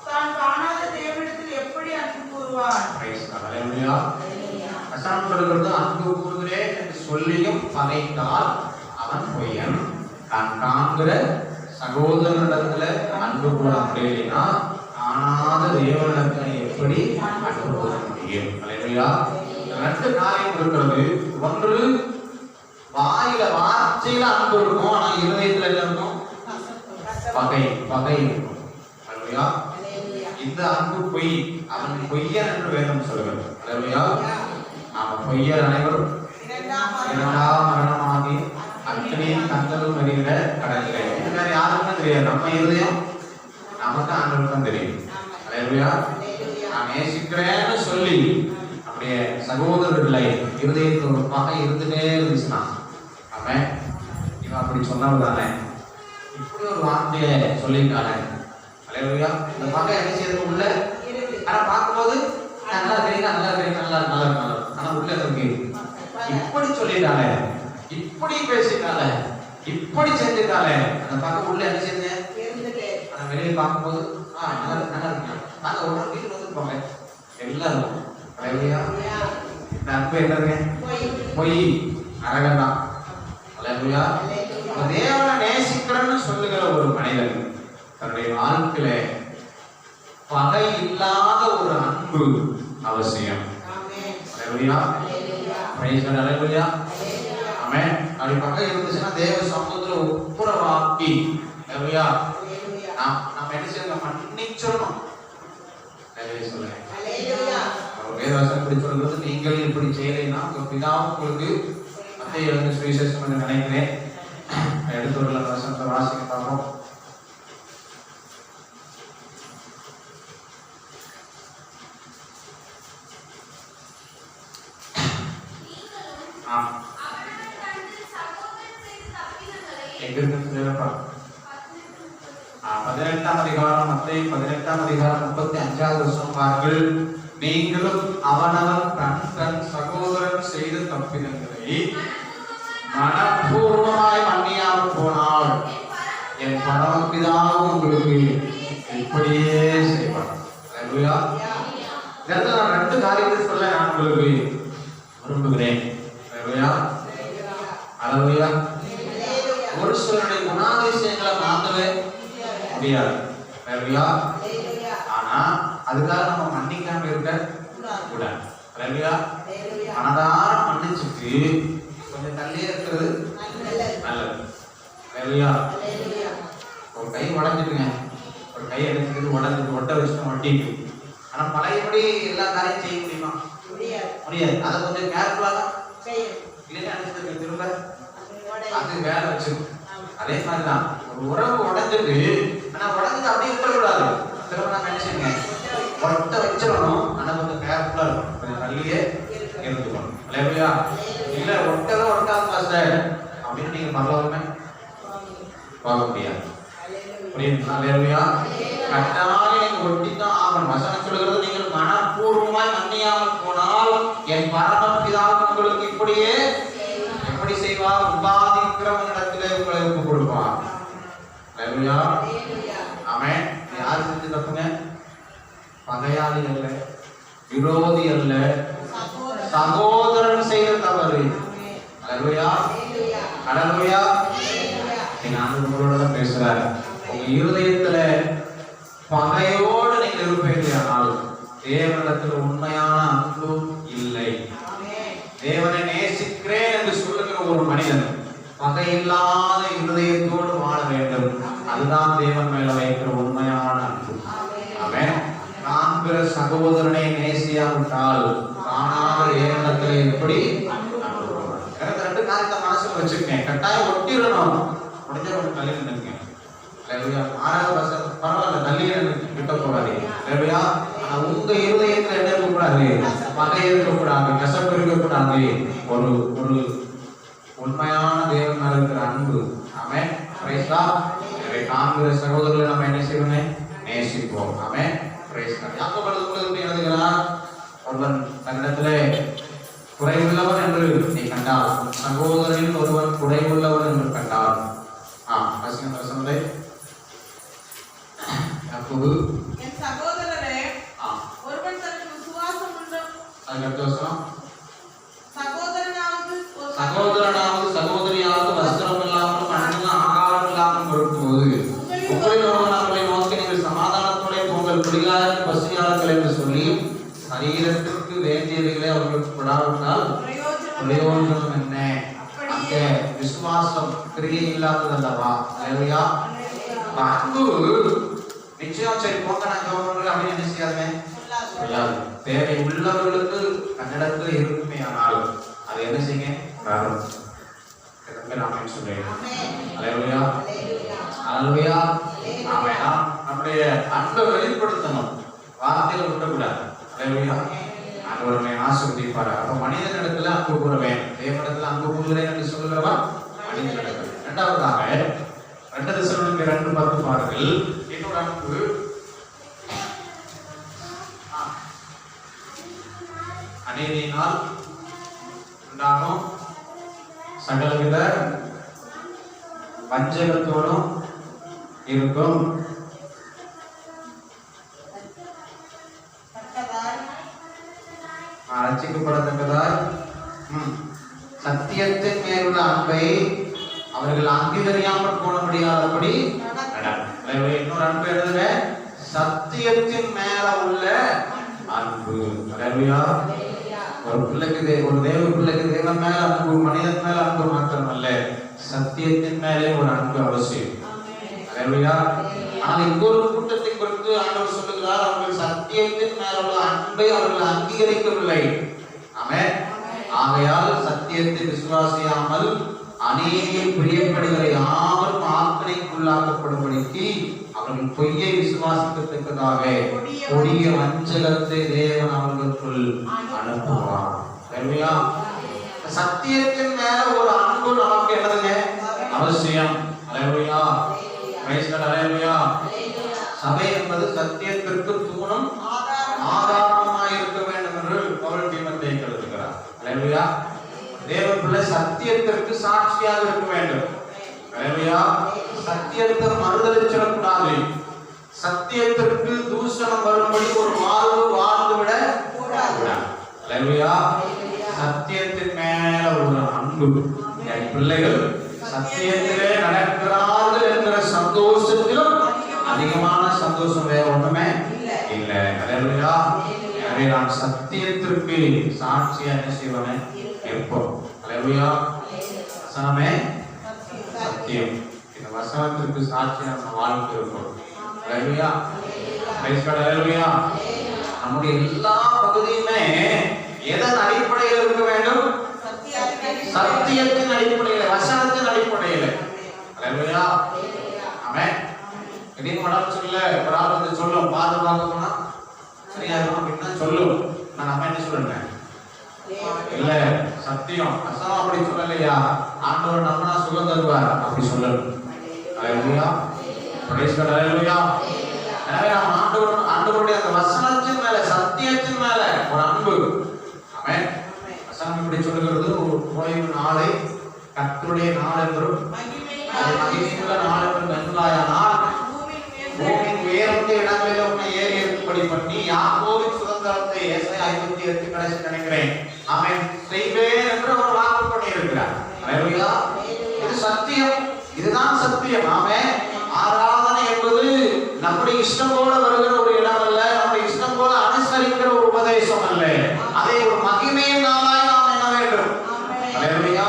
தான் காணாத தேவனிடத்தில் எப்படி அன்பு கூறுவான்? அன்பு கூறுகிறேன் என்று சொல்லியும் பகைத்தால் அவன் பொய்யன். தான் காண்கிற சகோதரனிடத்துல அன்பு கூற முடியலைன்னா காணாத தேவனிடத்தில் எப்படி அன்பு கூற முடியும்? அல்லேலூயா. ரெண்டு காரியம் இருக்கிறது. ஒன்று, வாயில வார்த்தையில அன்பு இருக்கும், ஆனா இருதயத்துல என்ன இருக்கும்? பகை இருக்கும். அல்லேலூயா. இந்த அன்பு பொய். அவன் பொய்யன் என்று வேதம் சொல்கிறது. அல்லேலூயா. நாம பொய்யர் அனைவரும் இரண்டாம் மரணமாகி அக்னியின் தங்களும் வருகிற கடற்கரை. இது வேற யாருக்குமே தெரியாது. நம்ம இருதயம் நமக்கு ஆண்டவருக்கு தான் தெரியும். அல்லேலூயா. நான் நேசிக்கிறேன்னு சொல்லி அப்படியே சகோதரர்களை இருதயத்தில் ஒரு பகை இருந்துட்டே இருந்துச்சுன்னா, அவன் இவன் அப்படி சொன்னவன் தானே, இப்படி ஒரு வார்த்தையை சொல்லிட்டானே. அல்லேலூயா. இந்த பகை என்ன செய்யறது உள்ள? ஆனா பார்க்கும்போது நல்லா இருக்கீங்க, நல்லா இருக்கீங்க, நல்லா இருக்கு. ஆனா உள்ள இருக்கு இப்படி சொல்லிட்டாலே, இப்படி பேசிட்டாலே, இப்படி செஞ்சுட்டாலே, அந்த பக்கம் உள்ள என்ன செய்யுங்க? ஆனா வெளியே பார்க்கும்போது நல்லா இருக்கு. நாங்க ஒரு வீட்டுல வந்து போங்க எல்லாரும். அல்லேலூயா. இந்த அன்பு என்னங்க? பொய், அரகதான். அல்லேலூயா. தேவனை நேசிக்கிறேன்னு சொல்லுகிற ஒரு மனிதன் தன்னுடைய வாழ்க்கையில பகை இல்லாத ஒரு அன்பு அவசியம். அல்லேலூயா. Praise God. அல்லேலூயா. ஆமென். அப்படி பகை இருந்துச்சுன்னா தேவ சமூகத்துல ஒப்புரவாக்கி, அல்லேலூயா, நம்ம என்ன செய்யணும்? மன்னிச்சிடணும். அல்லேலூயா சொல்லுங்க. அல்லேலூயா. வேதவசனம் இப்படி சொல்றது, நீங்கள் இப்படி செய்யலைன்னா உங்க பிதாவும் உங்களுக்கு மத்திய எழுந்த சுவிசேஷம் என்று நினைக்கிறேன். எடுத்துள்ள வசனத்தை வாசிக்க பார்ப்போம். எங்க இருக்கு? 18ஆம் அதிகாரம், மத்தேயு 18ஆம் அதிகாரம் 35வது வசனம் பாருங்கள். நீங்களும் அவனவன் தன் சகோதரன் செய்த தப்பிதங்களை மனப்பூர்வமாய் மன்னியாமல் போனால் என் பரமபிதாவும் உங்களுக்கு இப்படியே செய்வார். அல்லேலூயா. இதற்கு நான் 2 காரியத்தை சொல்ல நான் உங்களுக்கு விரும்புகிறேன். அல்லேலூயா. அல்லேலூயா. ஒரு சிலருடைய குணாதிசயங்களை மாற்றவே முடியாது. அல்லேலூயா. ஆனா அதுக்காக நம்ம மன்னிக்காம இருக்க கூடாது. அல்லேலூயா. மனதார மன்னிச்சுட்டு கொஞ்சம் தள்ளியே இருக்கிறது நல்லது. அல்லேலூயா. ஒரு கை உடஞ்சிடுங்க, ஒரு கை எடுத்துக்கிட்டு உடஞ்சிட்டு ஒட்ட வச்சுட்டு ஒட்டிட்டு, ஆனா பழையபடி எல்லா காரியம் செய்ய முடியுமா? முடியாது. அதை கொஞ்சம் கேர்ஃபுல்லா தான் இல்லைன்னா அனுப்பிச்சு திரும்ப அது வேலை வச்சிடும். அதே மாதிரிதான் ஒரு உறவு உடஞ்சிட்டு, ஆனா உடஞ்சு அப்படியே இருக்கக்கூடாது. திரும்ப நான் நினைச்சுங்க ஒட்ட வச்சிடணும். ஆனா கொஞ்சம் கேர்ஃபுல்லா இருக்கும், கொஞ்சம் தள்ளியே இருந்துக்கணும். அல்லேலூயா. இல்ல ஒட்டதான் ஒட்டாது பாஸ்டர் அப்படின்னு நீங்க பரவாயில்லை போக முடியாது. புரியுதுங்களா? அல்லேலூயா. கட்டாயம் நீங்க ஒட்டித்தான் ஆகணும். வசனம் சொல்கிறது, நீங்கள் மனப்பூர்வமாய் மன்னியாமல் போனால் என் பரமபிதாவும் உங்களுக்கு இப்படியே எப்படி செய்வார்? உபாதிக்கிறவனிடத்திலே உங்களை ஒப்பு கொடுப்பார். அல்லேலூயா. ஆமென். யார் செஞ்சு தப்புங்க? பகையாளி அல்ல, விரோதி அல்ல, சகோதரன் செய்த தவறு. அல்லேலூயா. அல்லேலூயா. நீங்க ஆண்டவரோட தான் பேசுறாரு. உங்க இருதயத்துல பகையோடு நீங்க இருப்பீர்கள், தேவனிடத்துல உண்மையான அன்பு இல்லை. தேவனை நேசிக்கிறேன் என்று சொல்லுகிற ஒரு மனிதன் பகை இல்லாத இருதயத்தோடு வாழ வேண்டும். அதுதான் தேவன் மேல வைக்கிற உண்மையான அன்பு. ஆமென். காண்கிற சகோதரனை நேசியாவிட்டால் காணாத தேவனிடத்துல எப்படி அன்பு? 2 காரியத்தை மனசுல வச்சுக்கேன். கட்டாயம் ஒட்டிடணும். முடிஞ்சவங்க தள்ளி நின்னுங்க. அல்லேலூயா. 6வது வசனம் பரவாயில்ல, தள்ளி விட்ட போறாரு. அல்லேலூயா. ஆனா உங்க இருதயத்துல என்ன இருக்கக்கூடாது? பகை இருக்கக்கூடாது, கசப்பு இருக்கக்கூடாது. ஒரு ஒரு உண்மையான தேவன் மேல இருக்கிற அன்பு. ஆமென். Praise God. எனவே காண்கிற சகோதரர்களை நம்ம என்ன செய்யணும்? நேசிப்போம். ஆமென். Praise God. யாக்கோபு எழுதும்போது எழுதுகிறார், ஒருவன் தன்னிடத்திலே குறைவுள்ளவன் என்று நீ கண்டால், சகோதரனில் ஒருவன் குறைவுள்ளவன் என்று கண்டால், வசனத்தை யாக்கோபு என் சகோதரரே, ஒருவன் தனக்கு விசுவாசம் உண்டு, அதுக்கு வசனம், சகோதரனாவது சகோதரியாவது வஸ்திரம் இல்லாமல் மண்ணில் ஆகாரம் இல்லாமல் இருக்கும்போது உங்களில் ஒருவன் அவர்களை நோக்கி நீங்கள் சமாதானத்தோட உங்கள் குடிகாரன் பசியாளர்கள் என்று சொல்லி சரீரத்திற்கு வேண்டியவைகளை அவர்களுக்கு கொடாவிட்டால் பிரயோஜனம் என்ன? அந்த விசுவாசம் கிரியை இல்லாதது அல்லவா? அல்லேலூயா. அன்பு நிச்சயம் சரி போங்க நான் ஜெபம் அப்படின்னு என்ன செய்யாதுமே சொல்லாது. தேவை உள்ளவர்களுக்கு தன்னிடத்தில் இருக்குமே, ஆனால் அது என்ன செய்யுங்க? ஆமென் சொல்றேன். அல்லேலூயா. அல்லேலூயா. ஆமென். நம்முடைய அன்பை வெளிப்படுத்தணும், வார்த்தையில விடக்கூடாது. அல்லேலூயா. ஆண்டவரை ஆசீர்வதிப்பார். அப்ப மனிதனிடத்துல அன்பு கூற வேண்டும், தேவனிடத்துல அன்பு கூறுகிறேன் என்று சொல்லுகிறவன் மனிதனிடத்தில். 2வதாக 2 தெசலோனிக்கேயர் 2:10 பாருங்கள். என்னோட அன்பு அநீதியினால் உண்டாகும் சகலவித வஞ்சகத்தோடும் இருக்கும், ரட்சிக்கப்படத்தக்கதாய் சத்தியத்தின் மேலுள்ள அன்பை அவர்கள் அங்கீகரியாமல் போட முடியாதபடி இன்னொரு அன்பு எழுதுங்க, சத்தியத்தின் மேல் அல்லேலூயா. ஒரு பிள்ளைக்கு ஒரு தேவ பிள்ளைக்கு தேவன் மேல அன்பு, மனிதன் மேல அன்பு மாத்திரம் அல்ல, சத்தியத்தின் மேலே ஒரு அன்பு அவசியம். அல்லேலூயா. ஆனால் இன்னொரு கூட்டத்தை குறித்து ஆண்டவர் சொல்லுகிறார், அவர்கள் சத்தியத்தின் மேல உள்ள அன்பை அவர்கள் அங்கீகரிக்கவில்லை. ஆமென். ஆகையால் சத்தியத்தை விசுவாசியாமல் அநேக பிரியப்படுகிற யாவரும் ஆக்கினைக்குள்ளாக்கப்படும்படிக்கு அவர்கள் பொய்யை விசுவாசிக்கத்தக்கதாக கொடிய வஞ்சகத்தை தேவன் அவர்களுக்குள் அனுப்புவார். அல்லேலூயா. சத்தியத்தின் மேல ஒரு அன்பு நமக்கு என்னதுங்க அவசியம். அல்லேலூயா. Praise God. அல்லேலூயா. சபை என்பது சத்தியத்திற்கு தூணும் ஆதாரமாய் இருக்க வேண்டும் என்று பவுல் தீமோத்தேயுவை எழுதுகிறார். அல்லேலூயா. தேவ பிள்ளை சத்தியத்திற்கு சாட்சியாக இருக்க வேண்டும். அல்லேலூயா. சத்தியத்தை மறுதலிச்சிடக்கூடாது. சத்தியத்திற்கு தூஷணம் வரும்படி ஒரு வாழ்வு வாழ்ந்து விட கூடாது. அல்லேலூயா. சத்தியத்தின் மேல ஒரு அன்பு. என் பிள்ளைகள் சத்தியத்திலே நடக்கிறார்கள் என்கிற சந்தோஷத்திலும் அதிகமான சந்தோஷம் வேற ஒண்ணுமே இல்லை. அல்லேலூயா. எனவே நான் சத்தியத்திற்கு சாட்சியா என்ன செய்வேன் இருப்போம். அல்லேலூயா. வசனமே சத்தியம். இந்த வசனத்திற்கு சாட்சியா நம்ம வாழ்க்கை இருப்போம். அல்லேலூயா. Praise God. அல்லேலூயா. நம்முடைய எல்லா பகுதியுமே எதன் அடிப்படையில் இருக்க வேண்டும்? சத்தியத்தின் அடிப்படையில், வசனத்தின் அடிப்படையில். அல்லேலூயா. ஆமென். திடீர்னு உடம்பு சரியில்லை, ஒரு ஆள் வந்து சொல்லும், பாதுகாக்கணும்னா சரியா இருக்கும் அப்படின்னா சொல்லும். நான் நம்ம என்ன சொல்றேன்? இல்ல, சத்தியம் வசனம் அப்படி சொல்லலையா, ஆண்டவர் நம்மனா சுகம் தருவார் அப்படி சொல்லணும். அல்லேலூயா. Praise God. அல்லேலூயா. எனவே நாம் ஆண்டவருடைய அந்த வசனத்தின் மேல, சத்தியத்தின் மேல ஒரு அன்பு. ஆமென். வசனம் இப்படி சொல்லுகிறது, ஓய்வு நாளை கர்த்தருடைய நாள் என்றும் மகிமையுள்ள நாள் என்றும் நன்றாயானால் பூமியின் உயர்ந்த இடங்களில் உன்னை ஏறி இருக்கும்படி பண்ணி யாக்கோபின் சுதந்திரத்தை ஏசாயா 58 கடைசி நினைக்கிறேன் ஆமென் செய்வேன் என்று அவர் வாக்கு பண்ணி இருக்கிறார். அல்லேலூயா. இது சத்தியம், இதுதான் சத்தியம். ஆமென். ஆராதனை என்பது நம்முடைய இஷ்டம் போல வருகிற ஒரு இடம் அல்ல, நம்முடைய இஷ்டம் போல அனுசரிக்கிற ஒரு உபதேசம் அல்ல. அதை ஒரு மகிமையின் நாளாய் நாம் எண்ண வேண்டும். அல்லேலூயா.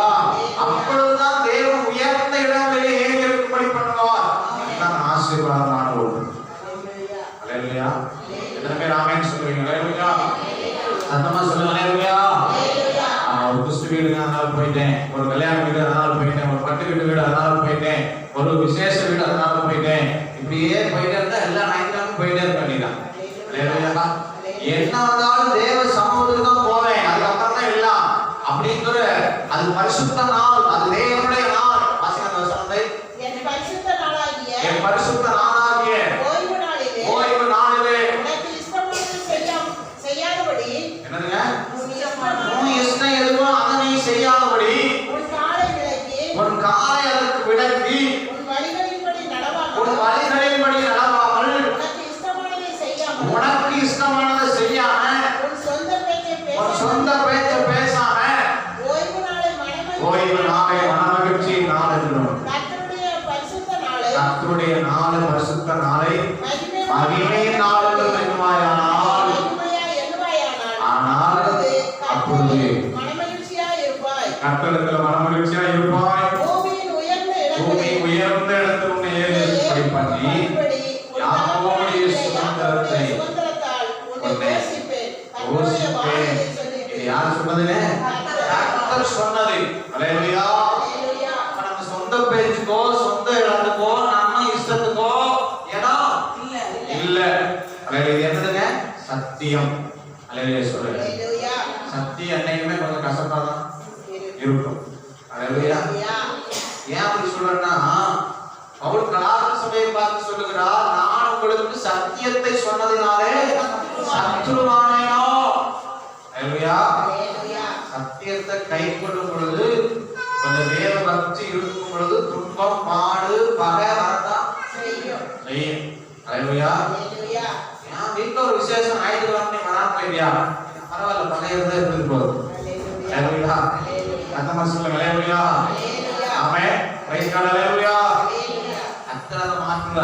அப்பொழுதுதான் தேவன் உயர்ந்த இடங்களிலே ஏறி இருக்கும்படி பண்ணுவார். இதுதான் ஆசீர்வாதமான ஒன்று. அல்லேலூயா. எத்தனை பேர் ஆமென் சொல்றீங்க? அல்லேலூயா. சத்தமா சொல்லுங்க. அல்லேலூயா. ஒரு கிறிஸ்து வீடு அதனால போயிட்டேன், ஒரு கல்யாண வீடு அதனால போயிட்டேன், ஒரு பட்டு வீட்டு வீடு அதனால போயிட்டேன், ஒரு விசேஷ வீடு அதனால போயிட்டேன், இப்படியே போயிட்டே இருந்தா எல்லா நாய்க்கும் போயிட்டே இருக்க வேண்டியதான். அல்லேலூயா. என்ன வந்தாலும் தேவ சமூகத்துக்கு தான் போவேன், அதுக்கப்புறம் தான் எல்லாம் அப்படிங்கிற அது பரிசுத்த நாள், அது தேவனுடைய நாள். வாசிங்க வசனத்தை. என் பரிசுத்த நாளாகிய ஓய்வு நாளிலே உனக்கு இஷ்டமானது செய்யாதபடி என்னதுங்க? உன் இஷ்டம் எதுவோ அதை நீ செய்யாதபடி உன் காலை அதற்கு விலக்கி உன் வழிகளின்படி நடவாமல் உனக்கு இஷ்டமானதை செய்யாம உன் சொந்த பேச்சை பேசாம ஓய்வு நாளை மனமகிழ்ச்சி நாள் என்றும் கர்த்தருடைய நாள் பரிசுத்த நாளை மகிமை நாள் என்று எண்ணுவாயானால் ஆனால் அப்பொழுது கர்த்தரிடத்துல மனமகிழ்ச்சியா இருப்பாய். பூமி உயர்ந்த இடத்தில் உன்னை ஏறி பண்ணி யாக்கோபுடைய சுதந்திரத்தை யோசிப்பேன். இது யார் சொன்னதுங்க? கர்த்தர் சொன்னது. அல்லேலூயா. நம்ம சொந்த பேச்சுக்கோ சொந்த இடத்துக்கோ நம்ம இஷ்டத்துக்கோ இடம் இல்ல. அல்லேலூயா. என்னதுங்க? சத்தியம். அல்லேலூயா சொல்லுங்க. சத்தியம் என்னைக்குமே கொஞ்சம் கஷ்டமாதான் இருக்கும். அல்லேலூயா. ஏன் அப்படி சொல்றேன்னா, பவுல் கலாத்திய சபையை பார்த்து சொல்லுகிறார், நான் உங்களுக்கு சத்தியத்தை சொன்னதினாலே சத்துருவானேனோ. அல்லேலூயா. சத்தியத்தை கைக்கொள்ளும் பொழுது, கொஞ்சம் தேவ பக்தி இருக்கும் பொழுது துன்பம் பாடு பகை வரதான் செய்யும். அல்லேலூயா. என் வீட்டுல ஒரு விசேஷம் ஞாயிற்றுக்கிழமை வராம போயிட்டியா, பரவாயில்ல, பகை இருந்தா இருந்து போகுது. அல்லேலூயா. அந்தமா சொல்லுங்க. அல்லேலூயா. ஆமென். Praise God. அல்லேலூயா. கர்த்தரை மாற்றுங்க.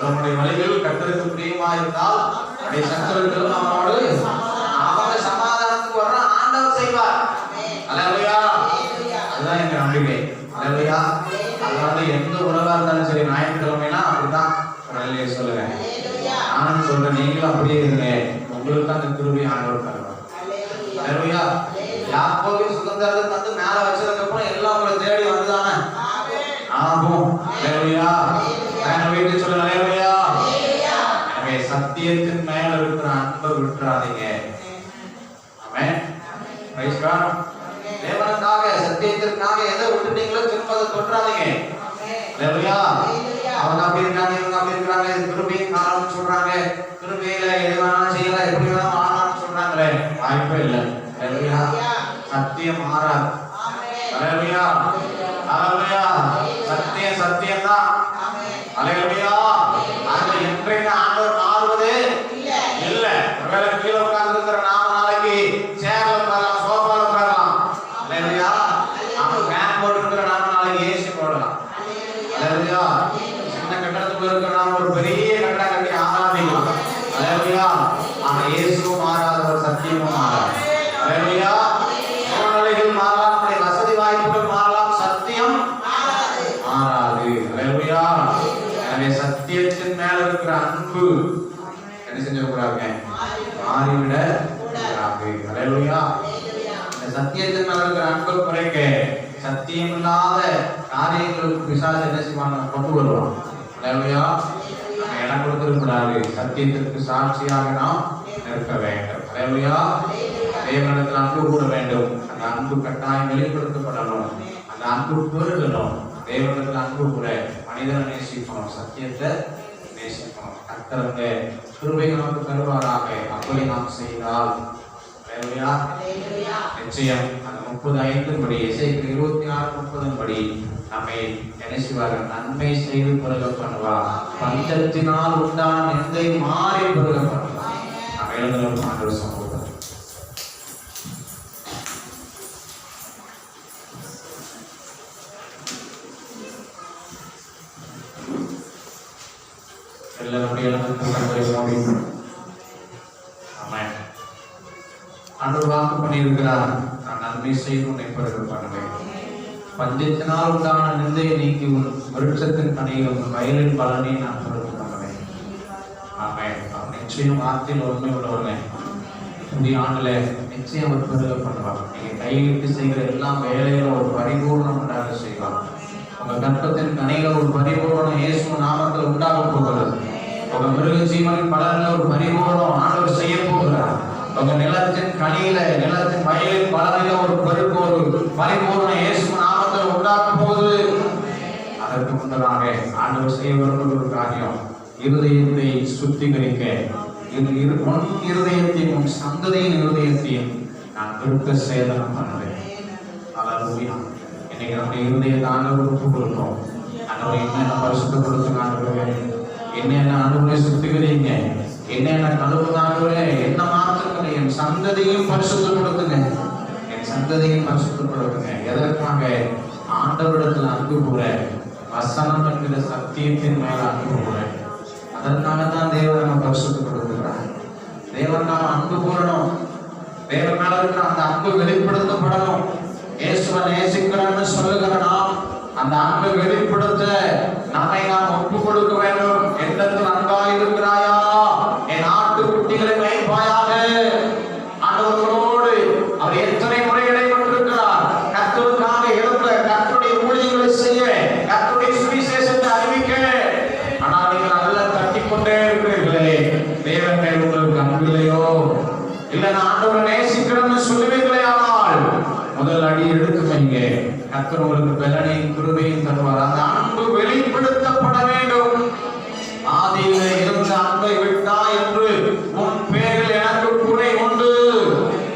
நம்முடைய வழிகள் கர்த்தருக்கு பிரியமா இருந்தால் அதை சத்துருக்கள் நம்மோடு அவங்க வர்றோம், ஆண்டவர் செய்வார். அல்லேலூயா. அதுதான் எங்க நம்பிக்கை. அல்லேலூயா. அதனால எந்த உணவா இருந்தாலும் சரி, ஞாயிற்றுக்கிழமைனா அப்படிதான் அல்லேலூயா சொல்லுவேன். நானும் சொல்றேன், நீங்களும் அப்படியே இருங்க. உங்களுக்கு அந்த கிருபை ஆண்டவர் தருவார். அல்லேலூயா. யாக்கோபின் சுதந்திரத்தை தந்து மேல வச்சதுக்கு அப்புறம் எல்லாம் உங்களை தேடி வந்துதானே ஆகும். அல்லேலூயா. நான் வீட்டு சொல்லுங்க. அல்லேலூயா. எனவே சத்தியத்தின் மேல இருக்கிற அன்பை விட்டுறாதீங்க. ஆமென். Praise God. தேவனுக்காக சத்தியத்திற்காக எதை விட்டுட்டீங்களோ திரும்ப அதை தொட்டுறாதீங்க. அல்லேலூயா. அவங்க அப்படி இருக்காங்க, இவங்க அப்படி இருக்காங்க, கிருபையின் காலம் சொல்றாங்க, கிருபையில எது வேணாலும் செய்யலாம், எப்படி வேணாலும் வாழலாம்னு சொல்றாங்களே, வாய்ப்பே இல்லை. அல்லேலூயா. சத்தியம் மாறாது. அல்லேலூயா. அல்லேலூயா. சத்தியம் சத்தியம் தான். அல்லேலூயா. அதுல என்றைக்கு ஆண்டவர் மாறுவதே இல்ல. ஒருவேளை கீழே உட்கார்ந்து இருக்கிற நாம நாளைக்கு சேர்ல உட்காரலாம், சோஃபால உட்காரலாம். அல்லேலூயா. அவங்க ஃபேன் போட்டு இருக்கிற நாம நாளைக்கு ஏசி போடலாம். அல்லேலூயா. சின்ன கட்டடத்துக்குள்ள இருக்கிற நாம ஒரு பெரிய கட்டடம் கட்டி ஆராதிக்கலாம். அல்லேலூயா. ஆனா இயேசுவும் மாறாதவர், சத்தியமும் மாறாது. அல்லேலூயா. சூழ்நிலைகள் மாறலாம், நம்முடைய வசதி வாய்ப்புகள் மாறலாம், சத்தியம் மாறாது. அல்லேலூயா. எனவே சத்தியத்தின் மேல இருக்கிற அன்பு என்ன செஞ்சிடக்கூடாதுங்க, மாறிவிட கூடாது. அல்லேலூயா. இந்த சத்தியத்தின் மேல இருக்கிற அன்பு குறைக்க சத்தியம் இல்லாத காரியங்களுக்கு பிசாசு என்ன செய்வாங்க, கொண்டு வருவான். அல்லேலூயா. நம்ம இடம் கொடுத்திருக்கூடாது. சத்தியத்திற்கு சாட்சியாக நாம் நிற்க வேண்டும். அல்லேலூயா. தேவனிடத்தில் அன்பு கூட வேண்டும். அந்த அன்பு கட்டாயம் வெளிப்படுத்தப்படணும். அந்த அன்பு பெருகணும். தேவனிடத்தில் அன்பு கூட மனிதனை நேசிக்கணும், சத்தியத்தை நேசிக்கணும். கர்த்தருங்க கிருபை நமக்கு தருவாராக. அப்படி நாம் செய்தால் நிச்சயம் அந்த 30:5 படி, எசேக்கியேல் 26:30 படி நம்மை நினைச்சுவார்கள், நன்மை செய்து பெருக பண்ணுவார், பஞ்சத்தினால் உண்டான நிந்தை மாறி பெருக பண்ணுவார். நம்ம எழுந்தோம் ஆண்டவர் சமூகம். ஆண்டவர் வாக்கு பண்ணியிருக்கிறார், நான் நன்மை செய்து உன்னை பெருக பண்ணுவேன், பஞ்சத்தினால் உண்டான நிந்தையை நீக்கி உன் விருட்சத்தின் கனியும் வயலின் பலனை நான் பெருக பண்ணுவேன். ஆமென். அவர் நிச்சயம் வார்த்தையில் உண்மை உள்ளவங்க. புதிய ஆண்டுல நிச்சயம் அவர் பெருக பண்ணுவார். நீங்க கையிட்டு செய்கிற எல்லா வேலைகளும் ஒரு பரிபூர்ணம் உண்டாக செய்வார். உங்க கற்பத்தின் கனிகள் ஒரு பரிபூர்ணம் இயேசு நாமத்தில் உண்டாக போகிறது. உங்க மிருக ஜீவனின் பலனில் ஒரு பரிபூர்ணம் ஆண்டவர் செய்ய போகிறார். உங்க நிலத்தின் கனியில, நிலத்தின் வயலின் பலனில ஒரு பரிபூர்ணம் இயேசு நாமத்தில் உண்டாக போகுது. அதற்கு முன்னதாக ஆண்டவர் செய்ய விரும்புகிற ஒரு காரியம், இருதயத்தை சுத்திகரிக்க, உன் இருதயத்தையும் உன் சந்ததியின் இருதயத்தையும் நான் திருத்த சேதனம் பண்ணுவேன். அல்லேலூயா. இன்னைக்கு நம்முடைய இருதயத்தை ஆண்டவர் ஒப்பு கொடுத்தோம். ஆண்டவர் என்னென்ன பரிசுத்தப்படுத்துங்க, ஆண்டவரே என்னென்ன ஆண்டவரை சுத்திகரிங்க, என்னென்ன கழுவுங்க ஆண்டவரே, என்ன மாற்றுங்க, என் சந்ததியும் பரிசுத்தப்படுத்துங்க, என் சந்ததியும் பரிசுத்தப்படுத்துங்க. எதற்காக? ஆண்டவரிடத்தில் அன்பு கூற, வசனம் என்கிற சத்தியத்தின் மேல அன்பு கூற. அதற்காகத்தான் தேவன் நம்ம பரிசுத்தப்படுத்துகிறார். தேவன் நாம் அன்பு கூறணும். தேவன் மேல இருக்கிற அந்த அன்பு வெளிப்படுத்தப்படணும். இயேசுவை நேசிக்கிறோம்னு சொல்லுகிற நாம் அந்த அன்பை வெளிப்படுத்த நம்மை நாம் ஒப்பு கொடுக்க வேண்டும். என்னத்தில் அன்பாய் இருக்கிறாயா, என் ஆட்டுக்குட்டிகளை மேய்ப்பாயாக. ஆண்டவரோடு அவர் எத்தனை முறை இடைப்பட்டிருக்கிறார். கர்த்தருக்காக எழுந்த கர்த்தருடைய ஊழியங்களை செய்ய, கர்த்தருடைய சுவிசேஷத்தை அறிவிக்க. ஆனால் நீங்கள் நல்ல தட்டிக்கொண்டே இருக்கிறீர்களே, தேவன் மேல் உங்களுக்கு அன்பு இல்லையோ? இல்ல நான் ஆண்டவரை நேசிக்கிறேன்னு சொல்லுவீங்களே, ஆனால் முதல் அடி எடுத்து வைங்க. கர்த்தர் உங்களுக்கு பலனையும் கிருபையும் தருவார். அந்த அன்பு வெளிப்படுத்தப்பட வேண்டும். ஆதியிலே இருந்த அன்பை விட்டா என்று உன் பேரில் எனக்கு குறை உண்டு.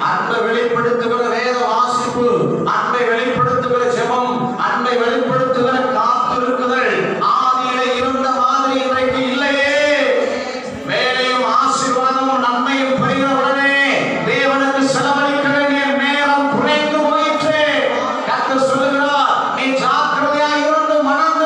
அன்பை வெளிப்படுத்துகிற வேத வாசிப்பு, அன்பை வெளிப்படுத்துகிற ஜெபம், அன்பை வெளிப்படுத்துகிற காத்திருக்குதல் ஆதியிலே இருந்த மாதிரி இன்றைக்கு இல்லையே. வேலையும் ஆசீர்வாதமும் நன்மையும் பெறுகிற உடனே தேவனுக்கு செலவழிக்க வேண்டிய நேரம் குறைந்து போயிற்று. கர்த்தர் சொல்லுகிறார், நீ ஜாக்கிரதையாய் இருந்து மனம்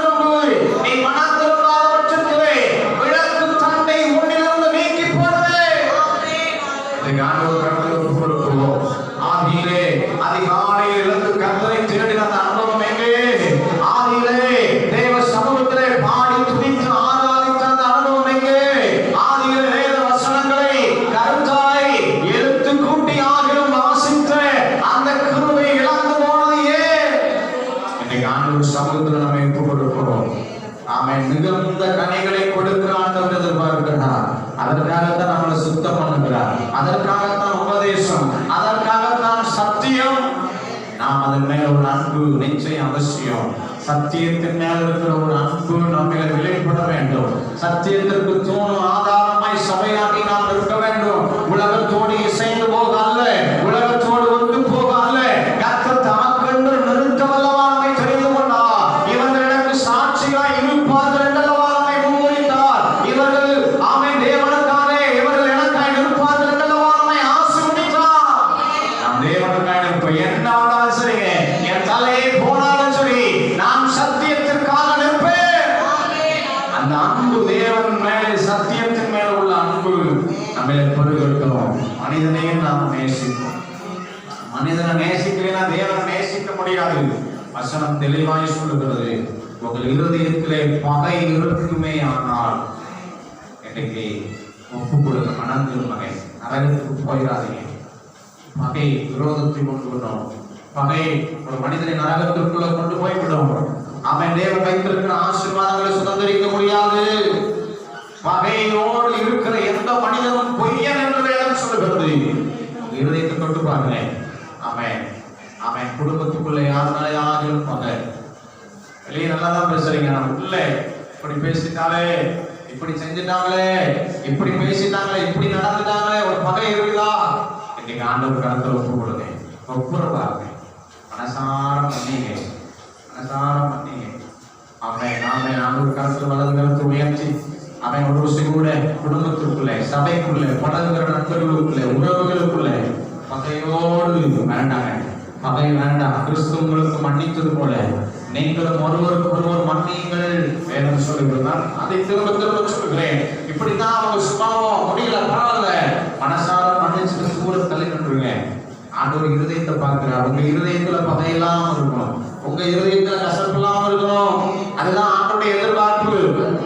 அவன் மிகுந்த கனிகளை கொடுக்க ஆண்டவர் எதிர்பார்க்கிறார். அதற்காகத்தான் நம்மளை சுத்தம் பண்ணுகிறார், அதற்காகத்தான் உபதேசம், அதற்காகத்தான் சத்தியம். நாம் அதன் மேல ஒரு அன்பு நிச்சயம் அவசியம். சத்தியத்தின் மேல இருக்கிற ஒரு அன்பு நம்மளை வெளிப்பட வேண்டும். சத்தியத்திற்கு தூணும் ஆதாரமாய் சபையாகி நாம் இருக்க வேண்டும். உலகத்தோடு இசைந்து போக அல்ல, உலகத்தோடு ஒன்று போக அல்ல. கர்த்தர் தமக்கென்று நிறுத்த வல்லவராய் தெரிந்து கொண்டார். இவர்கள் எனக்கு சாட்சியாய் இருப்பார்கள் என்றல்லவா நம்மை முன்மொழிந்தார். இவர்கள் ஆமென் தேவனுக்காக இவர்கள் எனக்காய் இருப்பார்கள் என்றல்லவா நம்மை ஆசீர்வதித்தார். நாம் தேவனுக்காக இருப்போம். என்ன ஆனாலும் சரிங்க, என் தலையை போனாலும் சரி, நான் சத்தியத்திற்காக நிற்பேன். அந்த அன்பு தேவன் மேலே, சத்தியத்தின் மேல உள்ள அன்பு நம்மளை பெருகட்டும். மனிதனையும் நாம் நேசிப்போம். மனிதனை நேசிக்கலைன்னா தேவனை நேசிக்க முடியாது. வசனம் தெளிவாய் சொல்லுகிறது, உங்கள் இருதயத்திலே பகை இருக்குமே ஆனால் இன்னைக்கு ஒப்பு கொடுக்க மனதில் மகை நரகத்துக்கு போயிடாதீங்க. பகை விரோதத்தை கொண்டு விடும். பகை ஒரு மனிதனை நரகத்திற்குள்ள கொண்டு போய்விடும். அவன் தேவன் வைத்திருக்கிற ஆசீர்வாதங்களை சுதந்திரிக்க முடியாது. பகையோடு இருக்கிற எந்த மனிதனும் பொய்யன் என்று வேதம் சொல்லுகிறது. இருதயத்தை கொண்டு பாருங்க. அவன் அவன் குடும்பத்துக்குள்ள யாரும் பகை. வெளியே நல்லாதான் பேசுறீங்க, உள்ள இப்படி பேசிட்டாலே, இப்படி செஞ்சுட்டாங்களே, இப்படி பேசிட்டாங்களே, இப்படி நடந்துட்டாங்களே, ஒரு பகை இருக்குதா? இன்னைக்கு ஆண்டவர் கருத்தை ஒப்பு கொடுங்க, ஒப்புறவாங்க, மனசார பண்ணீங்க, மனசார பண்ணீங்க. அவன் நாம ஆண்டவர் கருத்துல வலது கருத்து உயர்த்தி அவன் ஒரு விஷயம் கூட குடும்பத்திற்குள்ள, சபைக்குள்ள, பழகுகிற நண்பர்களுக்குள்ள, உறவுகளுக்குள்ள பகையோடு வேண்டாங்க. பகை வேண்டாம். கிறிஸ்துவங்களுக்கு மன்னித்தது போல நீங்களும் ஒருவருக்கு ஒருவர் மன்னியுங்கள் வேணும் சொல்லுகிறார். அதை திரும்ப திரும்ப சொல்லுகிறேன். இப்படித்தான் அவங்க சுபாவம் முடியல, பரவாயில்ல, மனசார மன்னிச்சு தூர தள்ளி நின்றுங்க. ஆண்டவர் இருதயத்தை பார்க்கிறார். உங்க இருதயத்துல பகையெல்லாம் இருக்கணும், உங்க இருதயத்துல கசப்பு இல்லாம இருக்கணும். அதுதான் ஆண்டவருடைய எதிர்பார்ப்பு.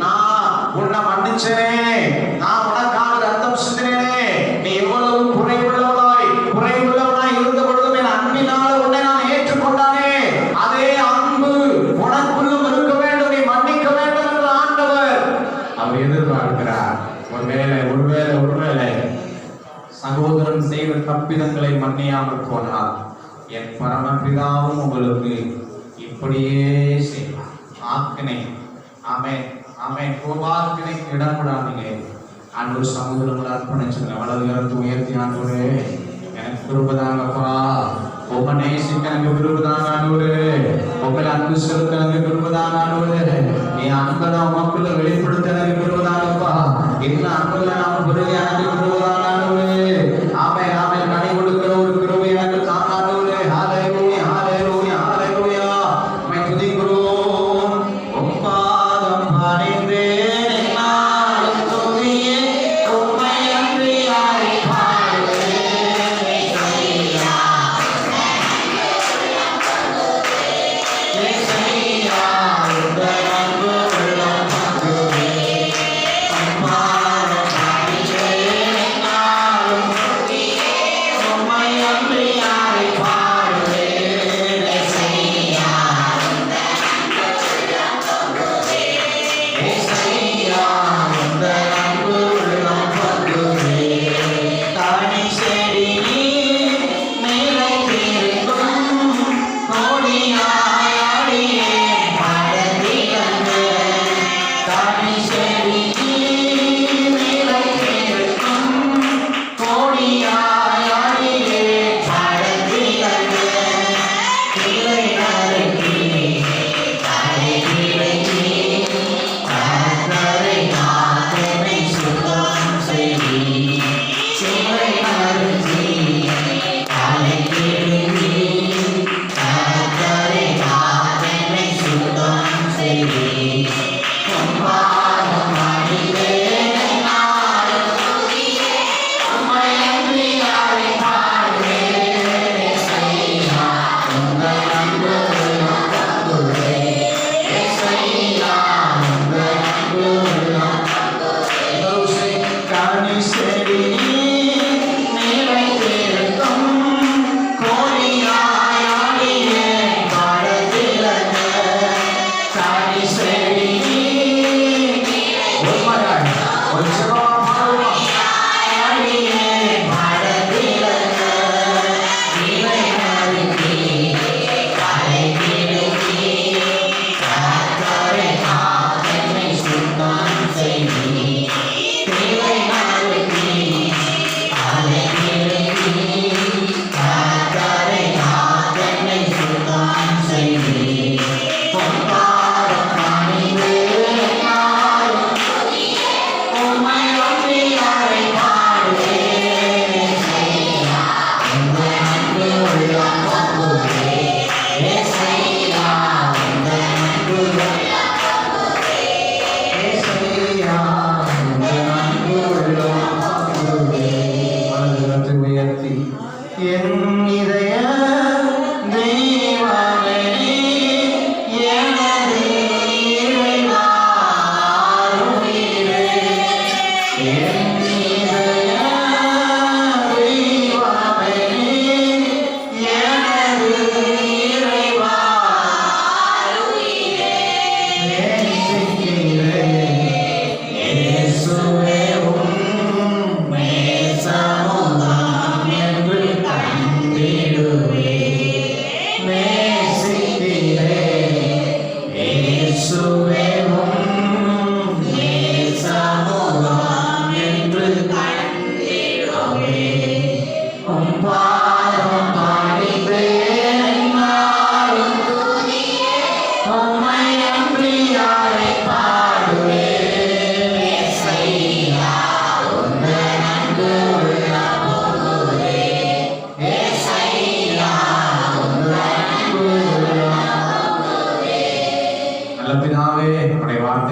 நான் உன்னை மன்னிச்சேனே, நான் உனக்காக ரத்தம் சிந்தினேனே, நீ எவ்வளவு குறைவுள்ளவனாய் இருந்த பொழுதும் என் அன்பினால உன்னை நான் ஏற்றுக்கொண்டானே, அதே அன்பு உனக்குள்ளும் இருக்க வேண்டும், நீ மன்னிக்க வேண்டும் என்று ஆண்டவர் அவர் எதிர்பார்க்கிறார். ஒருவேளை சகோதரன் செய்த தப்பிதங்களை மன்னியாமல் போனார், என் பரமபிதாவும் உங்களுக்கு இப்படியே செய்வார். ஆக்கினை, ஆமென் ஆமென், கோபாக்கினைக்கு இடம் விடாதீங்க. ஆண்டவர் சகோதரங்களை அர்ப்பணிச்சுங்க. வலது கருத்து உயர்த்தி, ஆண்டவரே எனக்கு கிருபைதாங்கப்பா, உங்க நேசிக்க எனக்கு கிருபைதாங்க ஆண்டவரே, உங்களை அன்பு செலுத்த எனக்கு கிருபைதாங்க ஆண்டவரே, நீ அன்பை உமக்குள்ள வெளிப்படுத்த எனக்கு கிருபைதாங்கப்பா, என்ன அன்புல நாம் பிறகு எனக்கு கிருபைதாங்க ஆண்டவரே. ஆமென் ஆமென், கனி கொடுக்கிற ஒரு கிருபை எனக்கு தாங்க ஆண்டவரே. ஹல்லேலூயா ஹல்லேலூயா ஹல்லேலூயா. உம்மை துதிக்கிறோம், உம் பாதம் பணிந்தேன் நாளும் துதியே, உம்மை அன்றி யாரை பாடுவேன். உம்மை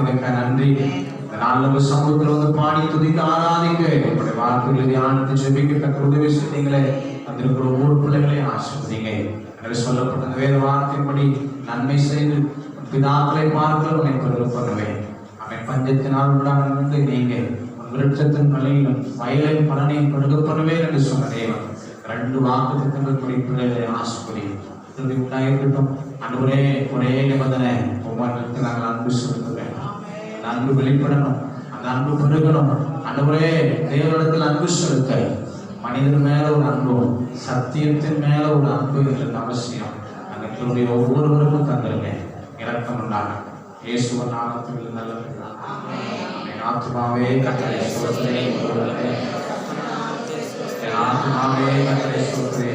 வார்த்தைகளுக்கு நன்றி. இந்த நாள் நம்ம சமூகத்தில் வந்து பாடி துதிக்க ஆராதிக்க உங்களுடைய வார்த்தைகளை தியானித்து ஜெபிக்க உதவி செய்தீங்களே. வந்திருக்கிற ஒவ்வொரு பிள்ளைகளையும் ஆசீர்வதிங்க. எனவே சொல்லப்பட்ட வேத வார்த்தையின்படி நன்மை செய்து பிதாக்களை பார்க்க உன்னை பெருகப்படுவேன். அவன் பஞ்சத்தினால் உண்டானது நீங்க விருட்சத்தின் மலையிலும் வயலின் பலனையும் பெருகப்படுவேன் என்று சொன்ன தேவன் 2 வாக்குத்தத்தங்கள் படி பிள்ளைகளை ஆசீர்வதியும் இருக்கட்டும். அன்றுவரே ஒரே நிபந்தனை ஒவ்வொன்றுக்கு நாங்கள் அன்பு செலுத்துவேன். அந்த அன்பு வெளிப்படணும், அந்த அன்பு பெருகணும். அன்றுவரே தேவனிடத்தில் அன்பு செலுத்த மனிதன் மேல ஒரு அன்பும் சத்தியத்தின் மேல ஒரு அன்பு என்ற அவசியம் அந்த கிருபை ஒவ்வொருவருக்கும் தந்திருங்க. இரக்கம் உண்டாக இயேசுவின் நாமத்தில் நல்ல ஆத்மாவே கர்த்தரை ஸ்தோத்திரி, ஆத்மாவே கர்த்தரை ஸ்தோத்திரி.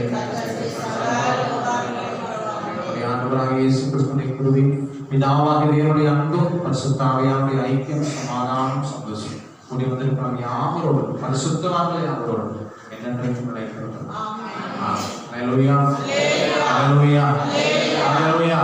ஆண்டவராகிய இயேசு கிறிஸ்துவின் கிருபை, பிதாவாகிய தேவனுடைய அன்பும் பரிசுத்த ஆவியானவருடைய ஐக்கியம், சமாதானம், சந்தோஷம் கூடி வந்திருக்கிறோம் யாவரோடும் பரிசுத்தவான்கள் யாவரோடும் என்னென்றைக்கும் நிலைத்திருக்கிறோம். ஹல்லேலூயா, ஹல்லேலூயா, ஹல்லேலூயா.